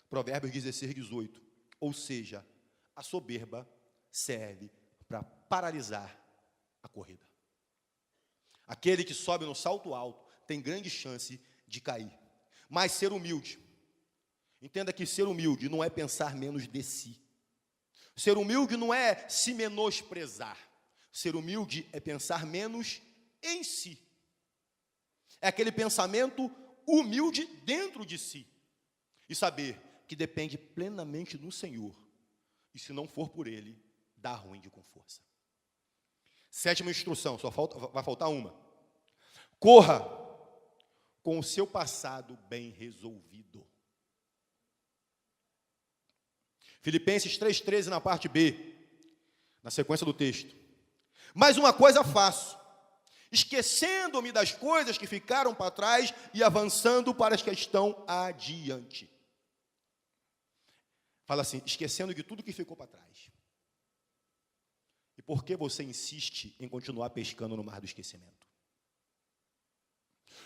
Provérbios 16, 18. Ou seja, a soberba serve para paralisar a corrida. Aquele que sobe no salto alto tem grande chance de cair. Mas ser humilde, entenda que ser humilde não é pensar menos de si. Ser humilde não é se menosprezar. Ser humilde é pensar menos em si. É aquele pensamento humilde dentro de si. E saber que depende plenamente do Senhor. E se não for por Ele, dá ruim de com força. Sétima instrução, vai faltar uma. Corra com o seu passado bem resolvido. Filipenses 3,13 na parte B, na sequência do texto. Mas uma coisa faço, esquecendo-me das coisas que ficaram para trás e avançando para as que estão adiante. Fala assim, esquecendo de tudo que ficou para trás. E por que você insiste em continuar pescando no mar do esquecimento?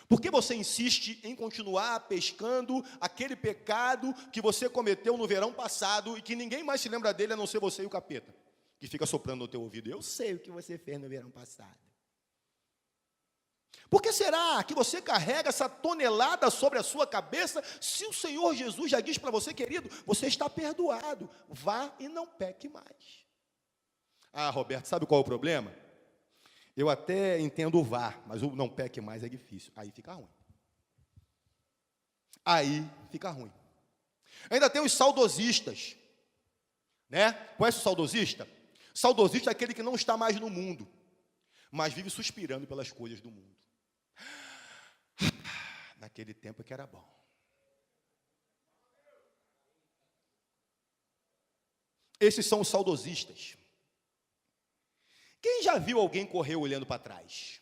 Por que você insiste em continuar pescando aquele pecado que você cometeu no verão passado e que ninguém mais se lembra dele a não ser você e o capeta, que fica soprando no teu ouvido? Eu sei o que você fez no verão passado. Por que será que você carrega essa tonelada sobre a sua cabeça, se o Senhor Jesus já diz para você, querido, você está perdoado, vá e não peque mais? Ah, Roberto, sabe qual é o problema? Eu até entendo o vá, mas o não peque mais é difícil, aí fica ruim. Aí fica ruim. Ainda tem os saudosistas, né? Conhece o saudosista? Saudosista é aquele que não está mais no mundo, mas vive suspirando pelas coisas do mundo. naquele tempo que era bom. Esses são os saudosistas. Quem já viu alguém correr olhando para trás?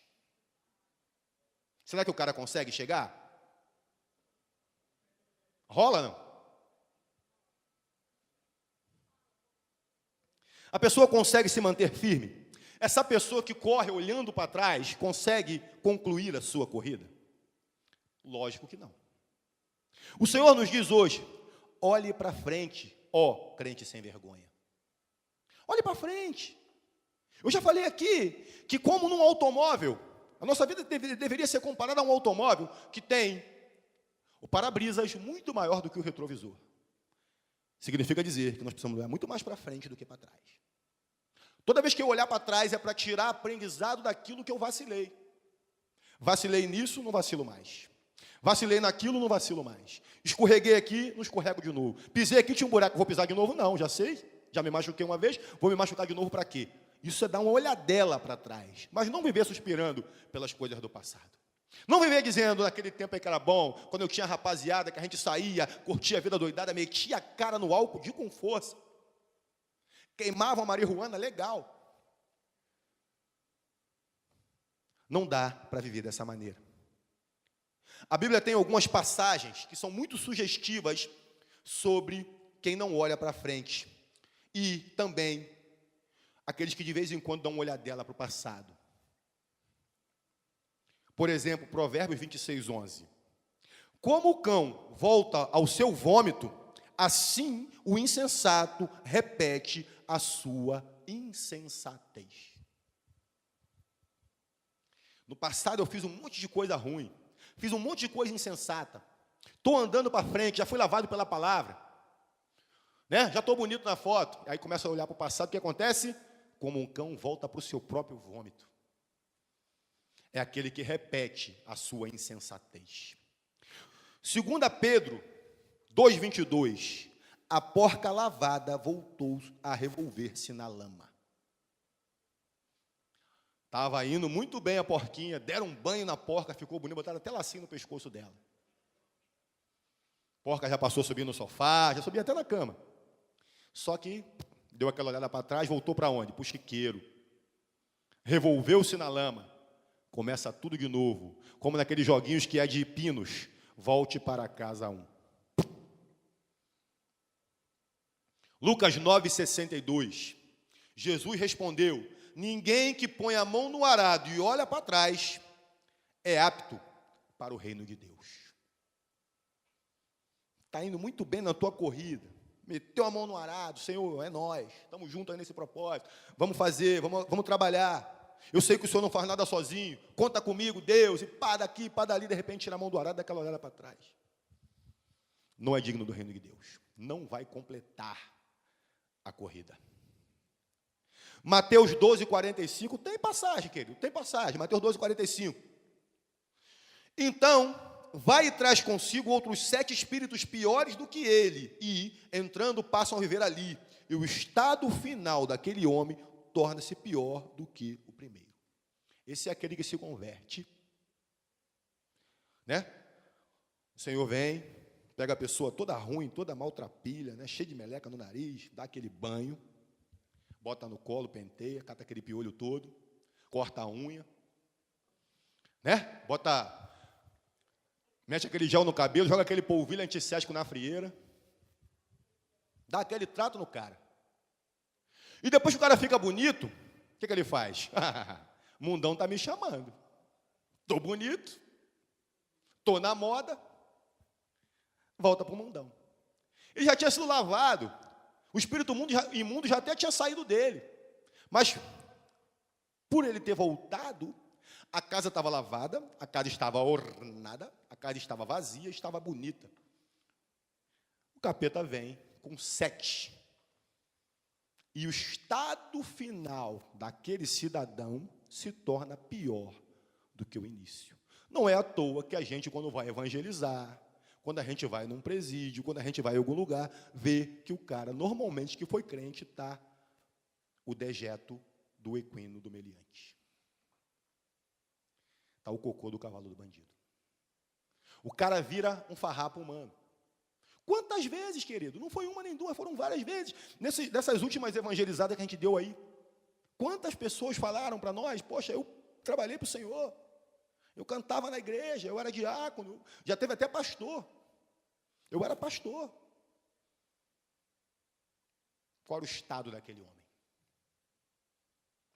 Será que o cara consegue chegar? Rola, não? A pessoa consegue se manter firme? Essa pessoa que corre olhando para trás consegue concluir a sua corrida? Lógico que não. O Senhor nos diz hoje: olhe para frente, ó crente sem vergonha. Olhe para frente. Eu já falei aqui que, como num automóvel, a nossa vida deveria ser comparada a um automóvel que tem o para-brisas muito maior do que o retrovisor. Significa dizer que nós precisamos olhar muito mais para frente do que para trás. Toda vez que eu olhar para trás é para tirar aprendizado daquilo que eu vacilei. Vacilei nisso, não vacilo mais. Vacilei naquilo, não vacilo mais. Escorreguei aqui, não escorrego de novo. Pisei aqui, tinha um buraco, vou pisar de novo? Não, já sei. Já me machuquei uma vez, vou me machucar de novo para quê? Isso é dar uma olhadela para trás. Mas não viver suspirando pelas coisas do passado. Não viver dizendo, naquele tempo é que era bom, quando eu tinha rapaziada, que a gente saía, curtia a vida doidada, metia a cara no álcool com força. Queimava a marihuana, legal. Não dá para viver dessa maneira. A Bíblia tem algumas passagens que são muito sugestivas sobre quem não olha para frente. E também aqueles que de vez em quando dão uma olhadela para o passado. Por exemplo, Provérbios 26:11. Como o cão volta ao seu vômito, assim o insensato repete a sua insensatez. No passado eu fiz um monte de coisa ruim, fiz um monte de coisa insensata. Estou andando para frente, já fui lavado pela palavra, né? Já estou bonito na foto. Aí começa a olhar para o passado, o que acontece? Como um cão volta para o seu próprio vômito. É aquele que repete a sua insensatez. 2 Pedro 2,22. A porca lavada voltou a revolver-se na lama. Estava indo muito bem a porquinha, deram um banho na porca, ficou bonita, botaram até lacinho no pescoço dela. A porca já passou a subir no sofá, já subia até na cama. Só que deu aquela olhada para trás, voltou para onde? Para o chiqueiro. Revolveu-se na lama. Começa tudo de novo, como naqueles joguinhos que é de pinos. Volte para casa 1. Lucas 9,62. Jesus respondeu: ninguém que põe a mão no arado e olha para trás é apto para o reino de Deus. Está indo muito bem na tua corrida. Meteu a mão no arado, Senhor, é nós. Estamos juntos aí nesse propósito. Vamos fazer, vamos trabalhar. Eu sei que o Senhor não faz nada sozinho. Conta comigo, Deus. E pá daqui, pá dali, de repente tira a mão do arado, dá aquela olhada para trás. Não é digno do reino de Deus. Não vai completar a corrida. Mateus 12,45, tem passagem, querido, tem passagem. Mateus 12,45. Então, vai e traz consigo outros 7 espíritos piores do que ele, e, entrando, passam a viver ali. E o estado final daquele homem torna-se pior do que o primeiro. Esse é aquele que se converte, né? O Senhor vem, pega a pessoa toda ruim, toda maltrapilha, né? Cheia de meleca no nariz, dá aquele banho, bota no colo, penteia, cata aquele piolho todo, corta a unha, né? Mete aquele gel no cabelo, joga aquele polvilho antisséptico na frieira, dá aquele trato no cara. E depois que o cara fica bonito, o que ele faz? Mundão está me chamando. Estou bonito, estou na moda, volta para o mundão. Ele já tinha sido lavado, o espírito imundo já até tinha saído dele. Mas, por ele ter voltado, a casa estava lavada, a casa estava ornada, a casa estava vazia, estava bonita. O capeta vem com 7. E o estado final daquele cidadão se torna pior do que o início. Não é à toa que a gente, quando vai evangelizar, quando a gente vai num presídio, quando a gente vai em algum lugar, vê que o cara, normalmente, que foi crente, está o dejeto do equino do meliante. Está o cocô do cavalo do bandido. O cara vira um farrapo humano. Quantas vezes, querido? Não foi uma nem duas, foram várias vezes. Dessas últimas evangelizadas que a gente deu aí. Quantas pessoas falaram para nós, poxa, eu trabalhei para o Senhor. Eu cantava na igreja, eu era diácono, já teve até pastor. Eu era pastor. Qual era o estado daquele homem?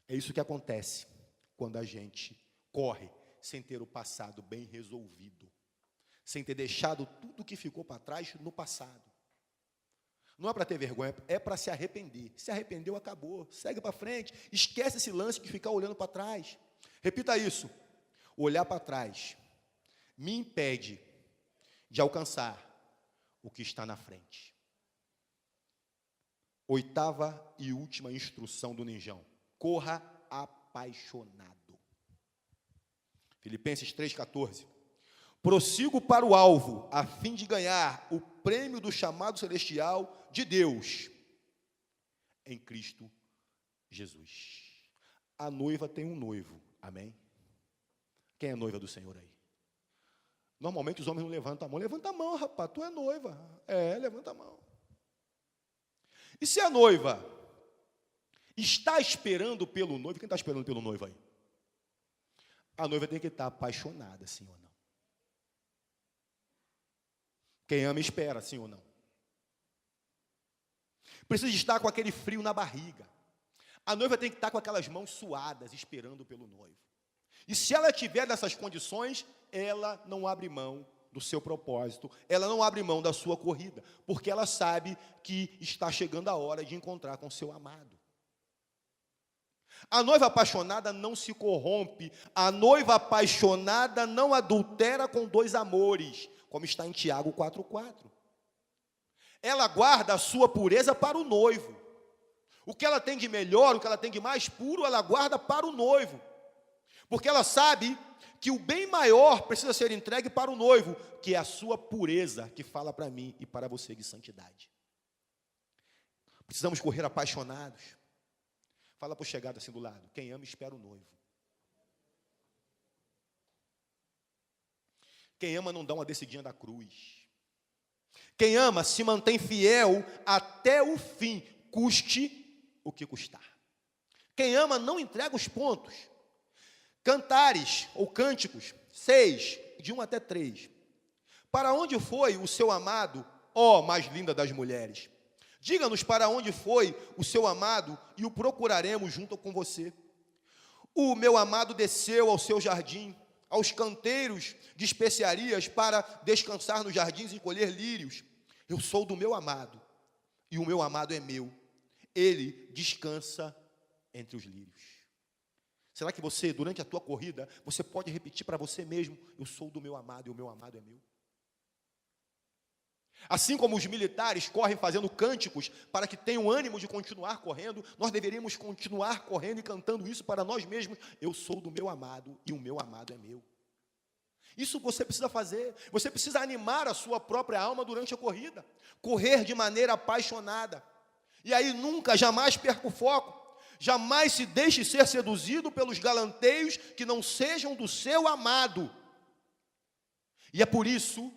É isso que acontece quando a gente corre sem ter o passado bem resolvido, sem ter deixado tudo que ficou para trás no passado. Não é para ter vergonha, é para se arrepender. Se arrependeu, acabou. Segue para frente. Esquece esse lance de ficar olhando para trás. Repita isso. Olhar para trás me impede de alcançar o que está na frente. 8ª e última instrução do ninjão. Corra apaixonado. Filipenses 3,14. Prossigo para o alvo, a fim de ganhar o prêmio do chamado celestial de Deus em Cristo Jesus. A noiva tem um noivo, amém? Quem é noiva do Senhor aí? Normalmente os homens não levantam a mão. Levanta a mão, rapaz, tu é noiva. Levanta a mão. E se a noiva está esperando pelo noivo, quem está esperando pelo noivo aí? A noiva tem que estar apaixonada, sim ou não? Quem ama espera, sim ou não? Precisa estar com aquele frio na barriga. A noiva tem que estar com aquelas mãos suadas, esperando pelo noivo. E se ela tiver nessas condições, ela não abre mão do seu propósito, ela não abre mão da sua corrida, porque ela sabe que está chegando a hora de encontrar com seu amado. A noiva apaixonada não se corrompe, a noiva apaixonada não adultera com dois amores, como está em Tiago 4,4. Ela guarda a sua pureza para o noivo. O que ela tem de melhor, o que ela tem de mais puro, ela guarda para o noivo. Porque ela sabe que o bem maior precisa ser entregue para o noivo, que é a sua pureza, que fala para mim e para você de santidade. Precisamos correr apaixonados. Fala para o chegado assim do lado. Quem ama espera o noivo. Quem ama não dá uma descidinha da cruz. Quem ama se mantém fiel até o fim, custe o que custar. Quem ama não entrega os pontos. Cantares ou cânticos 6, de 1 até 3. Para onde foi o seu amado, ó mais linda das mulheres? Diga-nos para onde foi o seu amado e o procuraremos junto com você. O meu amado desceu ao seu jardim, aos canteiros de especiarias para descansar nos jardins e colher lírios. Eu sou do meu amado e o meu amado é meu. Ele descansa entre os lírios. Será que você, durante a tua corrida, você pode repetir para você mesmo, eu sou do meu amado e o meu amado é meu? Assim como os militares correm fazendo cânticos para que tenham ânimo de continuar correndo, nós deveríamos continuar correndo e cantando isso para nós mesmos. Eu sou do meu amado e o meu amado é meu. Isso você precisa fazer. Você precisa animar a sua própria alma durante a corrida. Correr de maneira apaixonada. E aí nunca, jamais perca o foco. Jamais se deixe ser seduzido pelos galanteios que não sejam do seu amado. E é por isso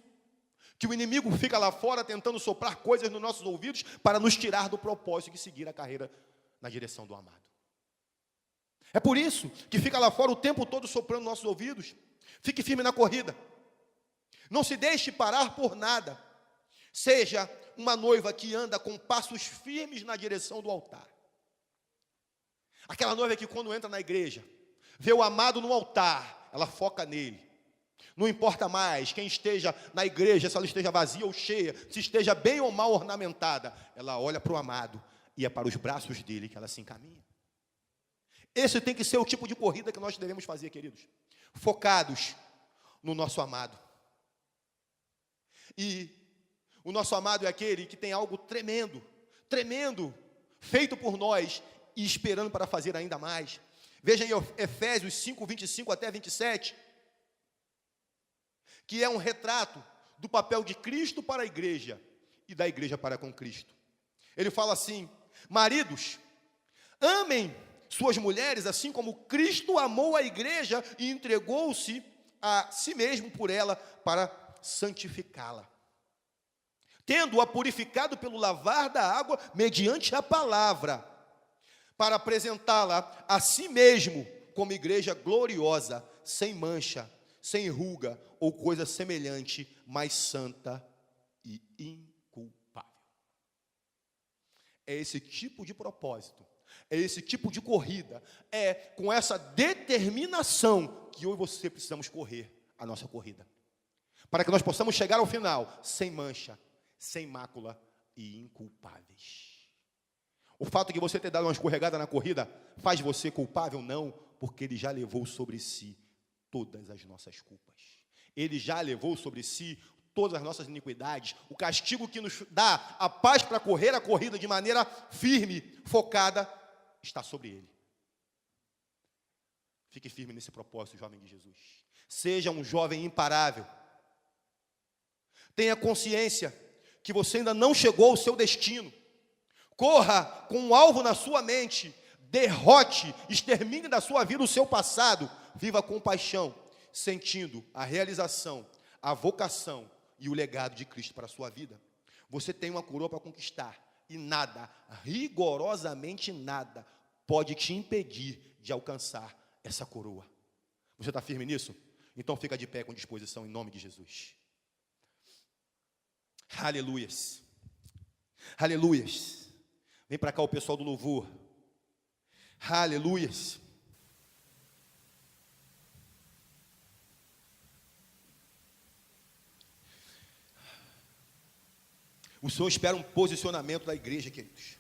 que o inimigo fica lá fora tentando soprar coisas nos nossos ouvidos para nos tirar do propósito de seguir a carreira na direção do amado. É por isso que fica lá fora o tempo todo soprando nos nossos ouvidos. Fique firme na corrida. Não se deixe parar por nada. Seja uma noiva que anda com passos firmes na direção do altar. Aquela noiva que quando entra na igreja, vê o amado no altar, ela foca nele. Não importa mais quem esteja na igreja, se ela esteja vazia ou cheia, se esteja bem ou mal ornamentada, ela olha para o amado e é para os braços dele que ela se encaminha. Esse tem que ser o tipo de corrida que nós devemos fazer, queridos. Focados no nosso amado. E o nosso amado é aquele que tem algo tremendo, feito por nós e esperando para fazer ainda mais. Veja em Efésios 5, 25 até 27, que é um retrato do papel de Cristo para a igreja e da igreja para com Cristo. Ele fala assim: maridos, amem suas mulheres assim como Cristo amou a igreja e entregou-se a si mesmo por ela para santificá-la, tendo-a purificado pelo lavar da água mediante a palavra, para apresentá-la a si mesmo como igreja gloriosa, sem mancha, sem ruga ou coisa semelhante, mas santa e inculpável. É esse tipo de propósito, é esse tipo de corrida, é com essa determinação que eu e você precisamos correr a nossa corrida, para que nós possamos chegar ao final sem mancha, sem mácula e inculpáveis. O fato de você ter dado uma escorregada na corrida faz você culpável? Não, porque Ele já levou sobre si todas as nossas culpas. Ele já levou sobre si todas as nossas iniquidades. O castigo que nos dá a paz para correr a corrida de maneira firme, focada, está sobre Ele. Fique firme nesse propósito, jovem de Jesus. Seja um jovem imparável. Tenha consciência que você ainda não chegou ao seu destino. Corra com um alvo na sua mente. Derrote, extermine da sua vida o seu passado. Viva com paixão, sentindo a realização, a vocação e o legado de Cristo para a sua vida. Você tem uma coroa para conquistar. E nada, rigorosamente nada, pode te impedir de alcançar essa coroa. Você está firme nisso? Então fica de pé com disposição em nome de Jesus. Aleluias. Aleluias. Vem para cá o pessoal do louvor. Aleluias. O Senhor espera um posicionamento da igreja, queridos.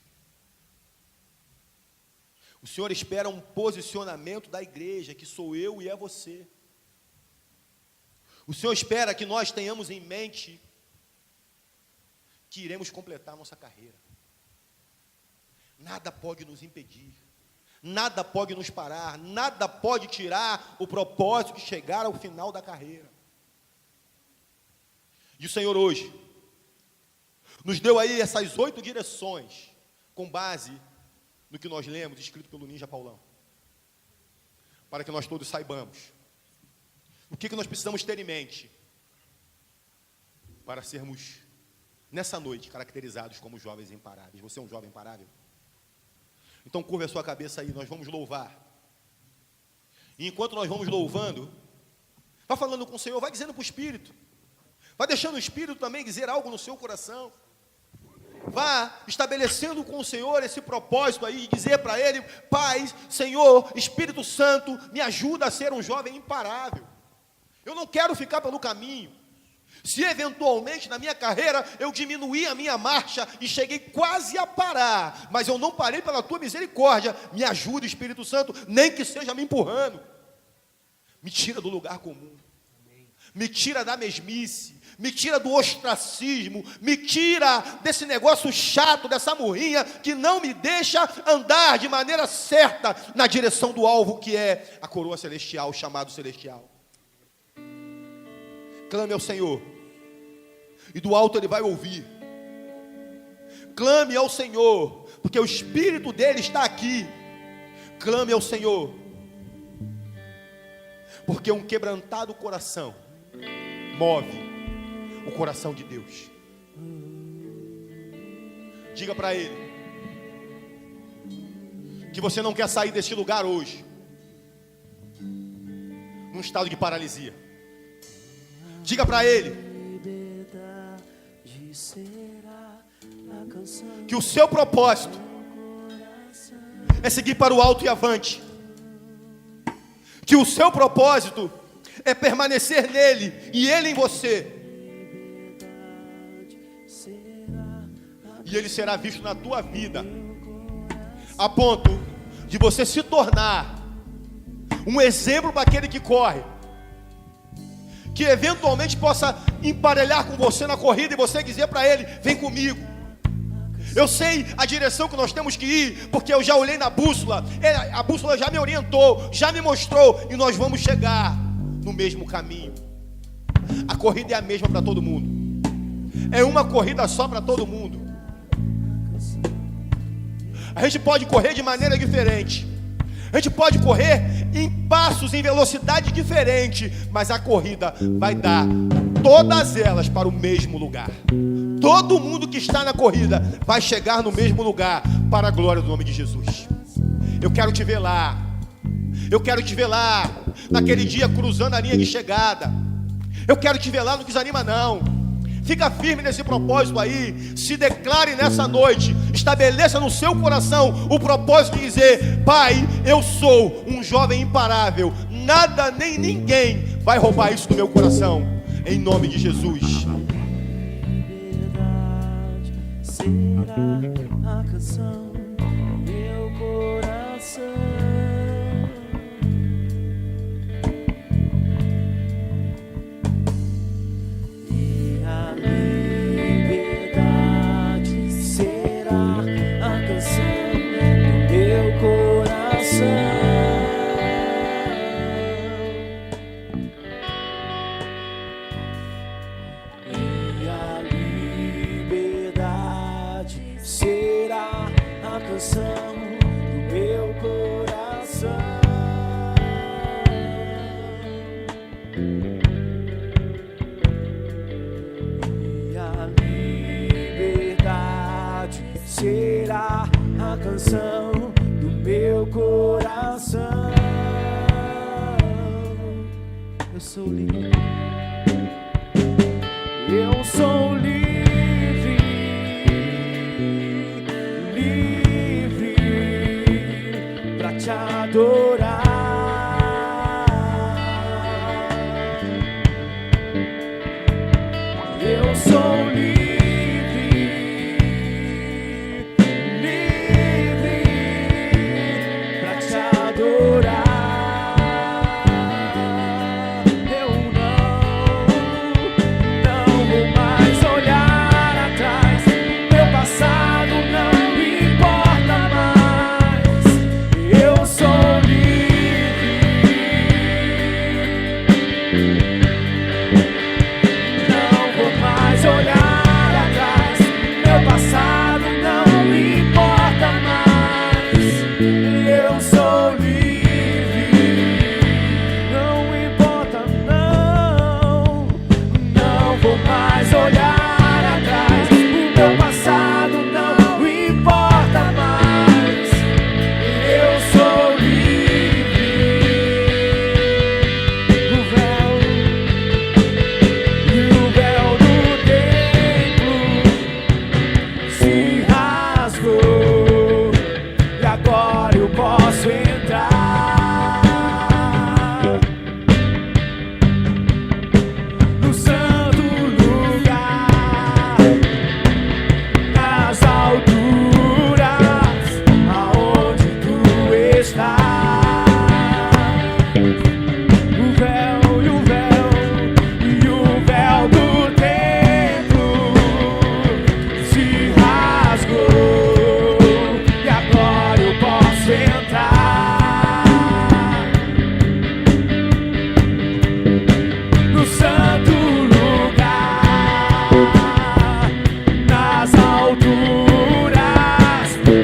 O Senhor espera um posicionamento da igreja, que sou eu e é você. O Senhor espera que nós tenhamos em mente que iremos completar nossa carreira. Nada pode nos impedir, nada pode nos parar, nada pode tirar o propósito de chegar ao final da carreira. E o Senhor hoje nos deu aí essas 8 direções, com base no que nós lemos, escrito pelo Ninja Paulão, para que nós todos saibamos o que nós precisamos ter em mente para sermos, nessa noite, caracterizados como jovens imparáveis. Você é um jovem imparável? Então curva a sua cabeça aí, nós vamos louvar. E enquanto nós vamos louvando, vá falando com o Senhor, vai dizendo para o Espírito, vai deixando o Espírito também dizer algo no seu coração. Vá estabelecendo com o Senhor esse propósito aí, dizer para Ele: Pai, Senhor, Espírito Santo, me ajuda a ser um jovem imparável. Eu não quero ficar pelo caminho. Se eventualmente na minha carreira eu diminuí a minha marcha e cheguei quase a parar, mas eu não parei pela Tua misericórdia, me ajuda, Espírito Santo, nem que seja me empurrando. Me tira do lugar comum, me tira da mesmice, me tira do ostracismo, me tira desse negócio chato, dessa murrinha que não me deixa andar de maneira certa na direção do alvo, que é a coroa celestial, o chamado celestial. Clame ao Senhor, e do alto Ele vai ouvir. Clame ao Senhor, porque o Espírito dEle está aqui. Clame ao Senhor, porque um quebrantado coração move o coração de Deus. Diga para Ele que você não quer sair deste lugar hoje num estado de paralisia. Diga para Ele que o seu propósito é seguir para o alto e avante, que o seu propósito é permanecer nele e ele em você, e ele será visto na tua vida, a ponto de você se tornar um exemplo para aquele que corre, que eventualmente possa emparelhar com você na corrida e você dizer para ele: vem comigo. Eu sei a direção que nós temos que ir, porque eu já olhei na bússola, a bússola já me orientou, já me mostrou, e nós vamos chegar no mesmo caminho. A corrida é a mesma para todo mundo, é uma corrida só para todo mundo. A gente pode correr de maneira diferente, A gente pode correr em passos, em velocidade diferente, mas a corrida vai dar todas elas para o mesmo lugar. Todo mundo que está na corrida vai chegar no mesmo lugar, para a glória do nome de Jesus. Eu quero te ver lá. Eu quero te ver lá, naquele dia cruzando a linha de chegada. Eu quero te ver lá, não desanima não. Fica firme nesse propósito aí. Se declare nessa noite. Estabeleça no seu coração o propósito de dizer: Pai, eu sou um jovem imparável. Nada nem ninguém vai roubar isso do meu coração. Em nome de Jesus. Será a canção do meu coração. Será a canção do meu coração. Eu sou livre. Eu sou livre, livre pra te adorar. Eu sou livre.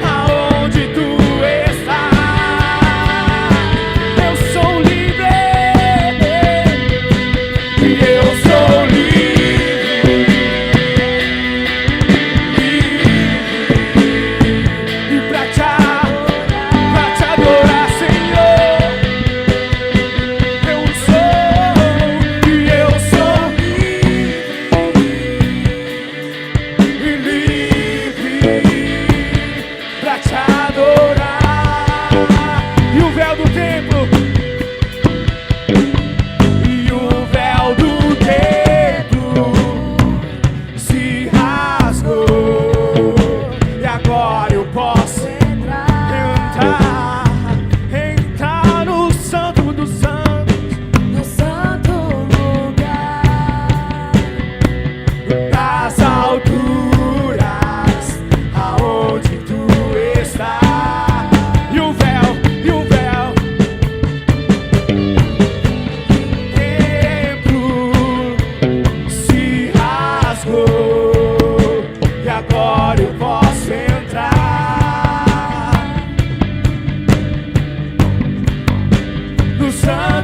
Aonde tu estás, eu sou livre.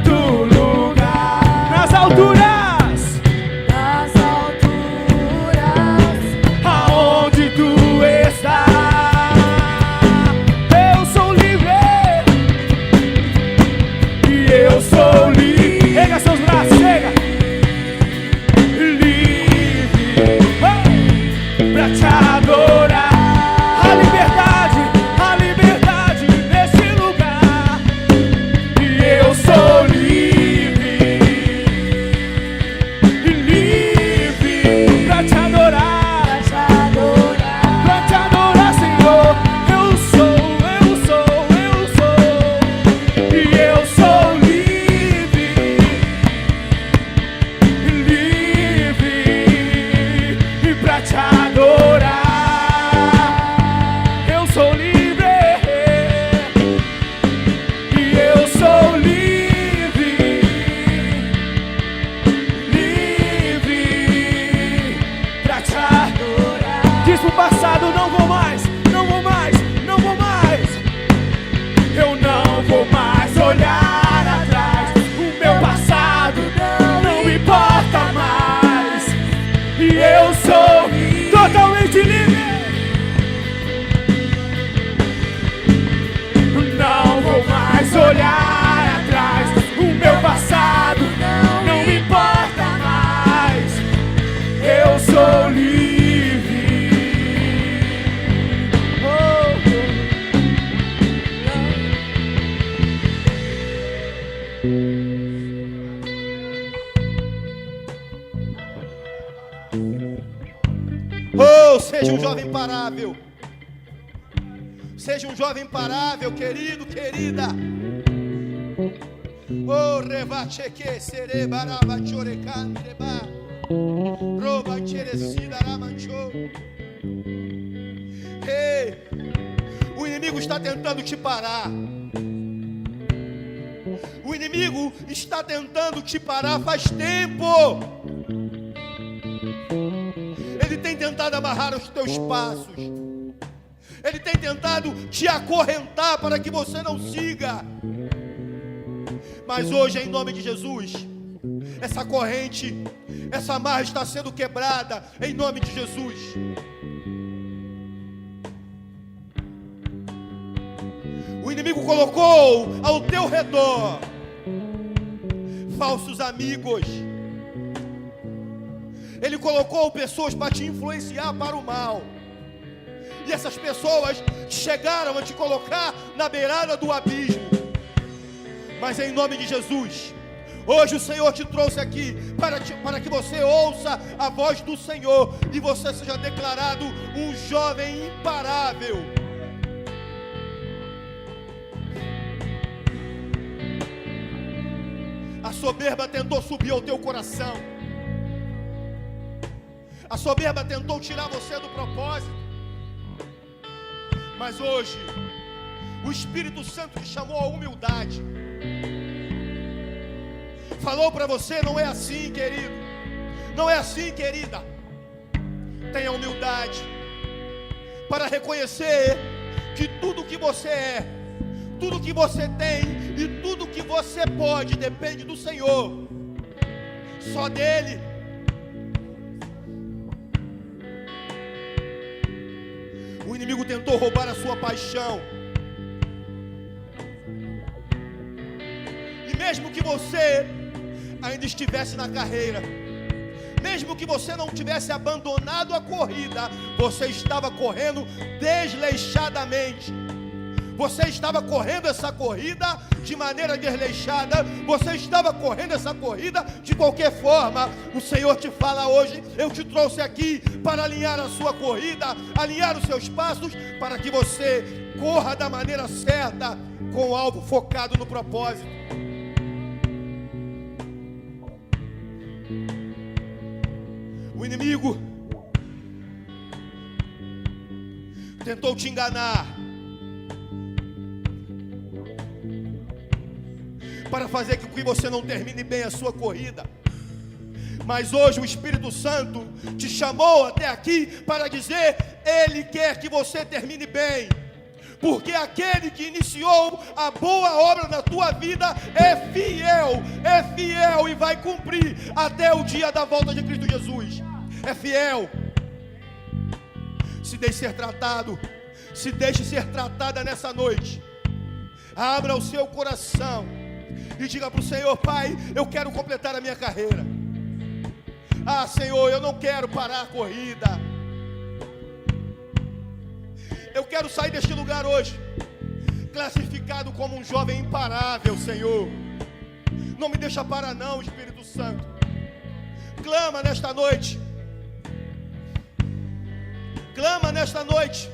outro lugar. Nas alturas. Aonde tu está, eu sou livre. E eu sou livre. Pega seus braços, chega. Livre, pra te adorar. A liberdade nesse lugar. E eu sou livre, livre pra te adorar. Pra te adorar, Senhor. Eu sou. E eu sou livre, livre pra te adorar. Eu sou livre. E eu sou livre, livre pra te adorar. Diz pro passado, não vou mais. Eu não vou mais olhar atrás. O meu passado não me importa mais. E eu sou totalmente livre. Não vou mais olhar atrás. O meu passado não me importa mais. Eu sou livre. Oh, seja um jovem imparável. Seja um jovem imparável, querido, querida. Oh, revacheque sere baraba chorecandreba. Roba cherecida ramancho. Ei, o inimigo está tentando te parar. O inimigo está tentando te parar faz tempo. Ele tem tentado amarrar os teus passos. Ele tem tentado te acorrentar para que você não siga. Mas hoje, em nome de Jesus, essa corrente, essa amarra está sendo quebrada, em nome de Jesus. O inimigo colocou ao teu redor falsos amigos. Ele colocou pessoas para te influenciar para o mal. E essas pessoas chegaram a te colocar na beirada do abismo. Mas em nome de Jesus, hoje o Senhor te trouxe aqui para que você ouça a voz do Senhor e você seja declarado um jovem imparável. A soberba tentou subir ao teu coração. A soberba tentou tirar você do propósito. Mas hoje, o Espírito Santo te chamou à humildade. Falou para você, não é assim, querido. Não é assim, querida. Tenha humildade para reconhecer que tudo que você é, tudo que você tem e tudo que você pode depende do Senhor. Só dele. O inimigo tentou roubar a sua paixão. E mesmo que você ainda estivesse na carreira, mesmo que você não tivesse abandonado a corrida, você estava correndo desleixadamente. Você estava correndo essa corrida de maneira desleixada. Você estava correndo essa corrida de qualquer forma. O Senhor te fala hoje: eu te trouxe aqui para alinhar a sua corrida, alinhar os seus passos, para que você corra da maneira certa, com o alvo focado no propósito. O inimigo tentou te enganar para fazer com que você não termine bem a sua corrida. Mas hoje o Espírito Santo te chamou até aqui para dizer: Ele quer que você termine bem. porque aquele que iniciou a boa obra na tua vida é fiel e vai cumprir até o dia da volta de Cristo Jesus. É fiel. Se deixe ser tratado, se deixe ser tratada nessa noite. Abra o seu coração e diga para o Senhor: Pai, eu quero completar a minha carreira. Ah, Senhor, eu não quero parar a corrida. Eu quero sair deste lugar hoje classificado como um jovem imparável, Senhor. Não me deixa parar não, Espírito Santo. Clama nesta noite. Clama nesta noite.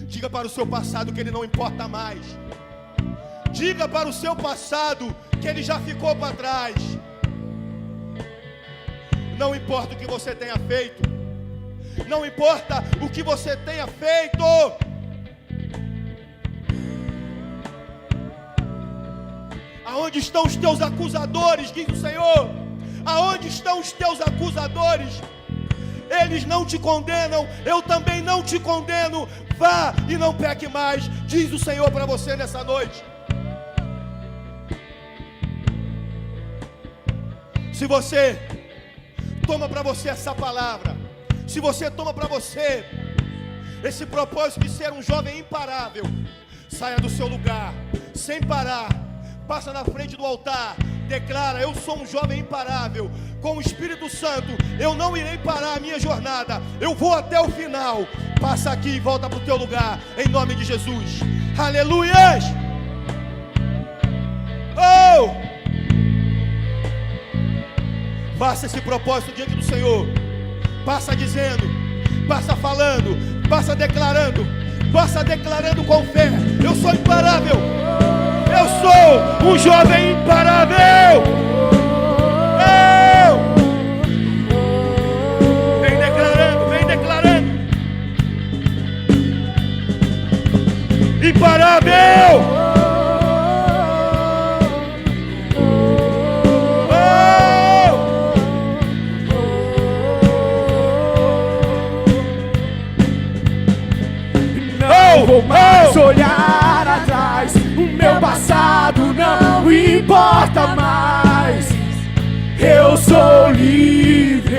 Diga para o seu passado que ele não importa mais. Diga para o seu passado que ele já ficou para trás. Não importa o que você tenha feito. Não importa o que você tenha feito. Aonde estão os teus acusadores, diz o Senhor? Aonde estão os teus acusadores? Eles não te condenam, eu também não te condeno. Vá e não peque mais, diz o Senhor para você nessa noite. Se você toma para você essa palavra, se você toma para você esse propósito de ser um jovem imparável, saia do seu lugar, sem parar, passa na frente do altar, declara: eu sou um jovem imparável, com o Espírito Santo, eu não irei parar a minha jornada, eu vou até o final. Passa aqui e volta para o teu lugar, em nome de Jesus. Aleluias! Oh! Faça esse propósito diante do Senhor. Passa dizendo, passa falando, passa declarando com fé: eu sou imparável, eu sou um jovem imparável. Oh! Vem declarando, imparável. Não vou mais olhar atrás, o meu passado não importa mais. Eu sou livre.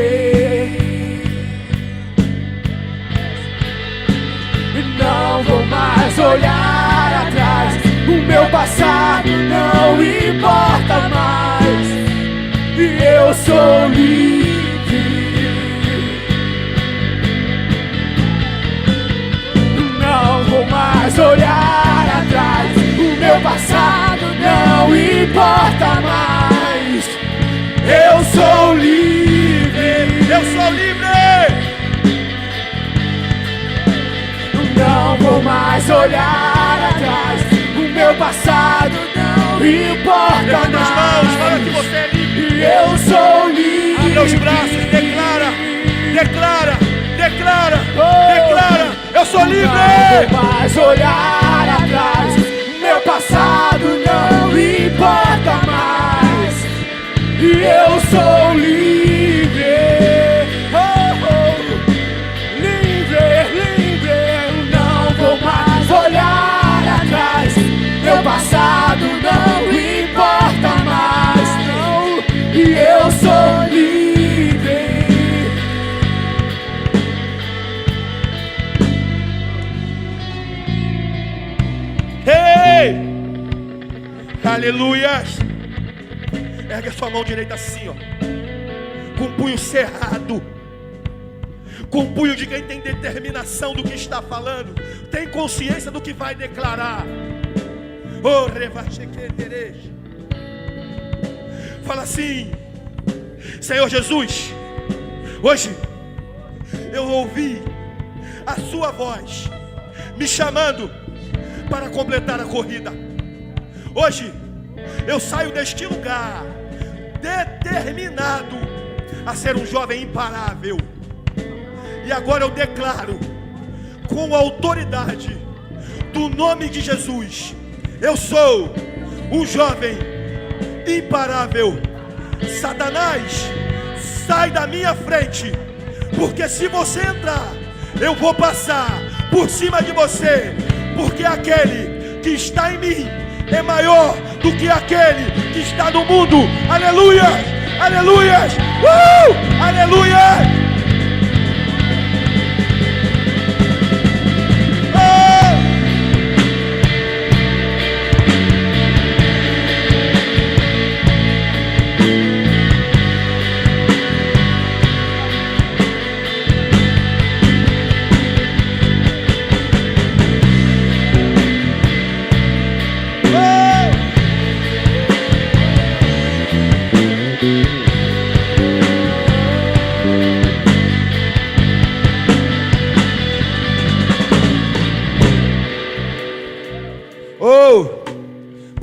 Não vou mais olhar atrás, o meu passado não importa mais. Eu sou livre. Não vou mais olhar atrás, o meu passado não importa mais. Eu sou livre, eu sou livre. Não vou mais olhar atrás, o meu passado não importa mais. Mãos, fala que você é livre. Eu sou livre. Abra os braços, declara. Eu sou livre. Não vou mais olhar atrás, meu passado não importa mais. Eu sou livre. Livre. Não vou mais olhar atrás, meu passado não importa mais. Não. Eu sou livre. Ei! Aleluias! Ergue a sua mão direita assim, ó, com o punho cerrado, com o punho de quem tem determinação do que está falando, tem consciência do que vai declarar. Oh, revachequetereja. Fala assim: Senhor Jesus, hoje eu ouvi a sua voz me chamando para completar a corrida. Hoje eu saio deste lugar determinado a ser um jovem imparável. E agora eu declaro, com a autoridade do nome de Jesus, eu sou um jovem imparável. Satanás, sai da minha frente, porque se você entrar, eu vou passar por cima de você, porque aquele que está em mim é maior do que aquele que está no mundo. Aleluia! Aleluia! Aleluia!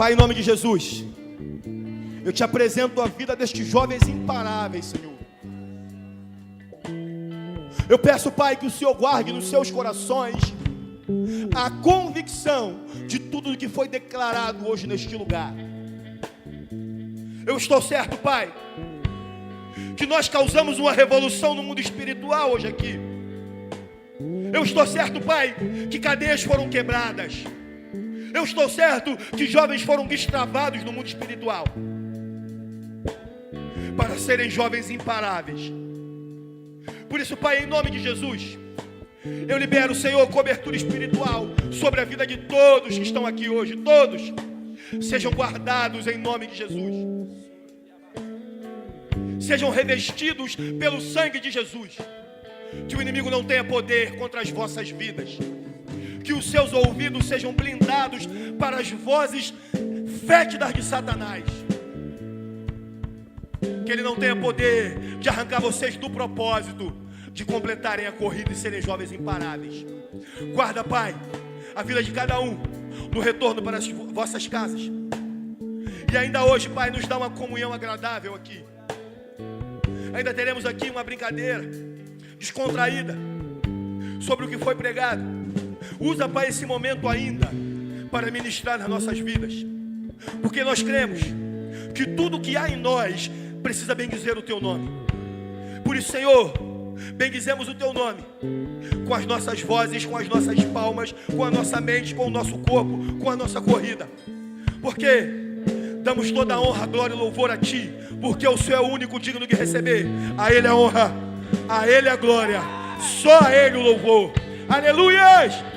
Pai, em nome de Jesus, eu te apresento a vida destes jovens imparáveis, Senhor. Eu peço, Pai, que o Senhor guarde nos seus corações a convicção de tudo que foi declarado hoje neste lugar. Eu estou certo, Pai, que nós causamos uma revolução no mundo espiritual hoje aqui. Eu estou certo, Pai, que cadeias foram quebradas. Eu estou certo que jovens foram destravados no mundo espiritual para serem jovens imparáveis. Por isso, Pai, em nome de Jesus, eu libero, Senhor, cobertura espiritual sobre a vida de todos que estão aqui hoje. Todos sejam guardados em nome de Jesus. Sejam revestidos pelo sangue de Jesus. Que o inimigo não tenha poder contra as vossas vidas. Que os seus ouvidos sejam blindados para as vozes fétidas de Satanás. Que ele não tenha poder de arrancar vocês do propósito de completarem a corrida e serem jovens imparáveis. Guarda, Pai, a vida de cada um no retorno para as vossas casas. E ainda hoje, Pai, nos dá uma comunhão agradável aqui. Ainda teremos aqui uma brincadeira descontraída sobre o que foi pregado. Usa, Pai, esse momento ainda para ministrar nas nossas vidas, porque nós cremos que tudo que há em nós precisa bendizer o Teu nome. Por isso, Senhor, bendizemos o Teu nome com as nossas vozes, com as nossas palmas, com a nossa mente, com o nosso corpo, com a nossa corrida, porque damos toda a honra, glória e louvor a Ti, porque o Senhor é o único digno de receber. A Ele a honra, a Ele a glória, só a Ele o louvor. Aleluias!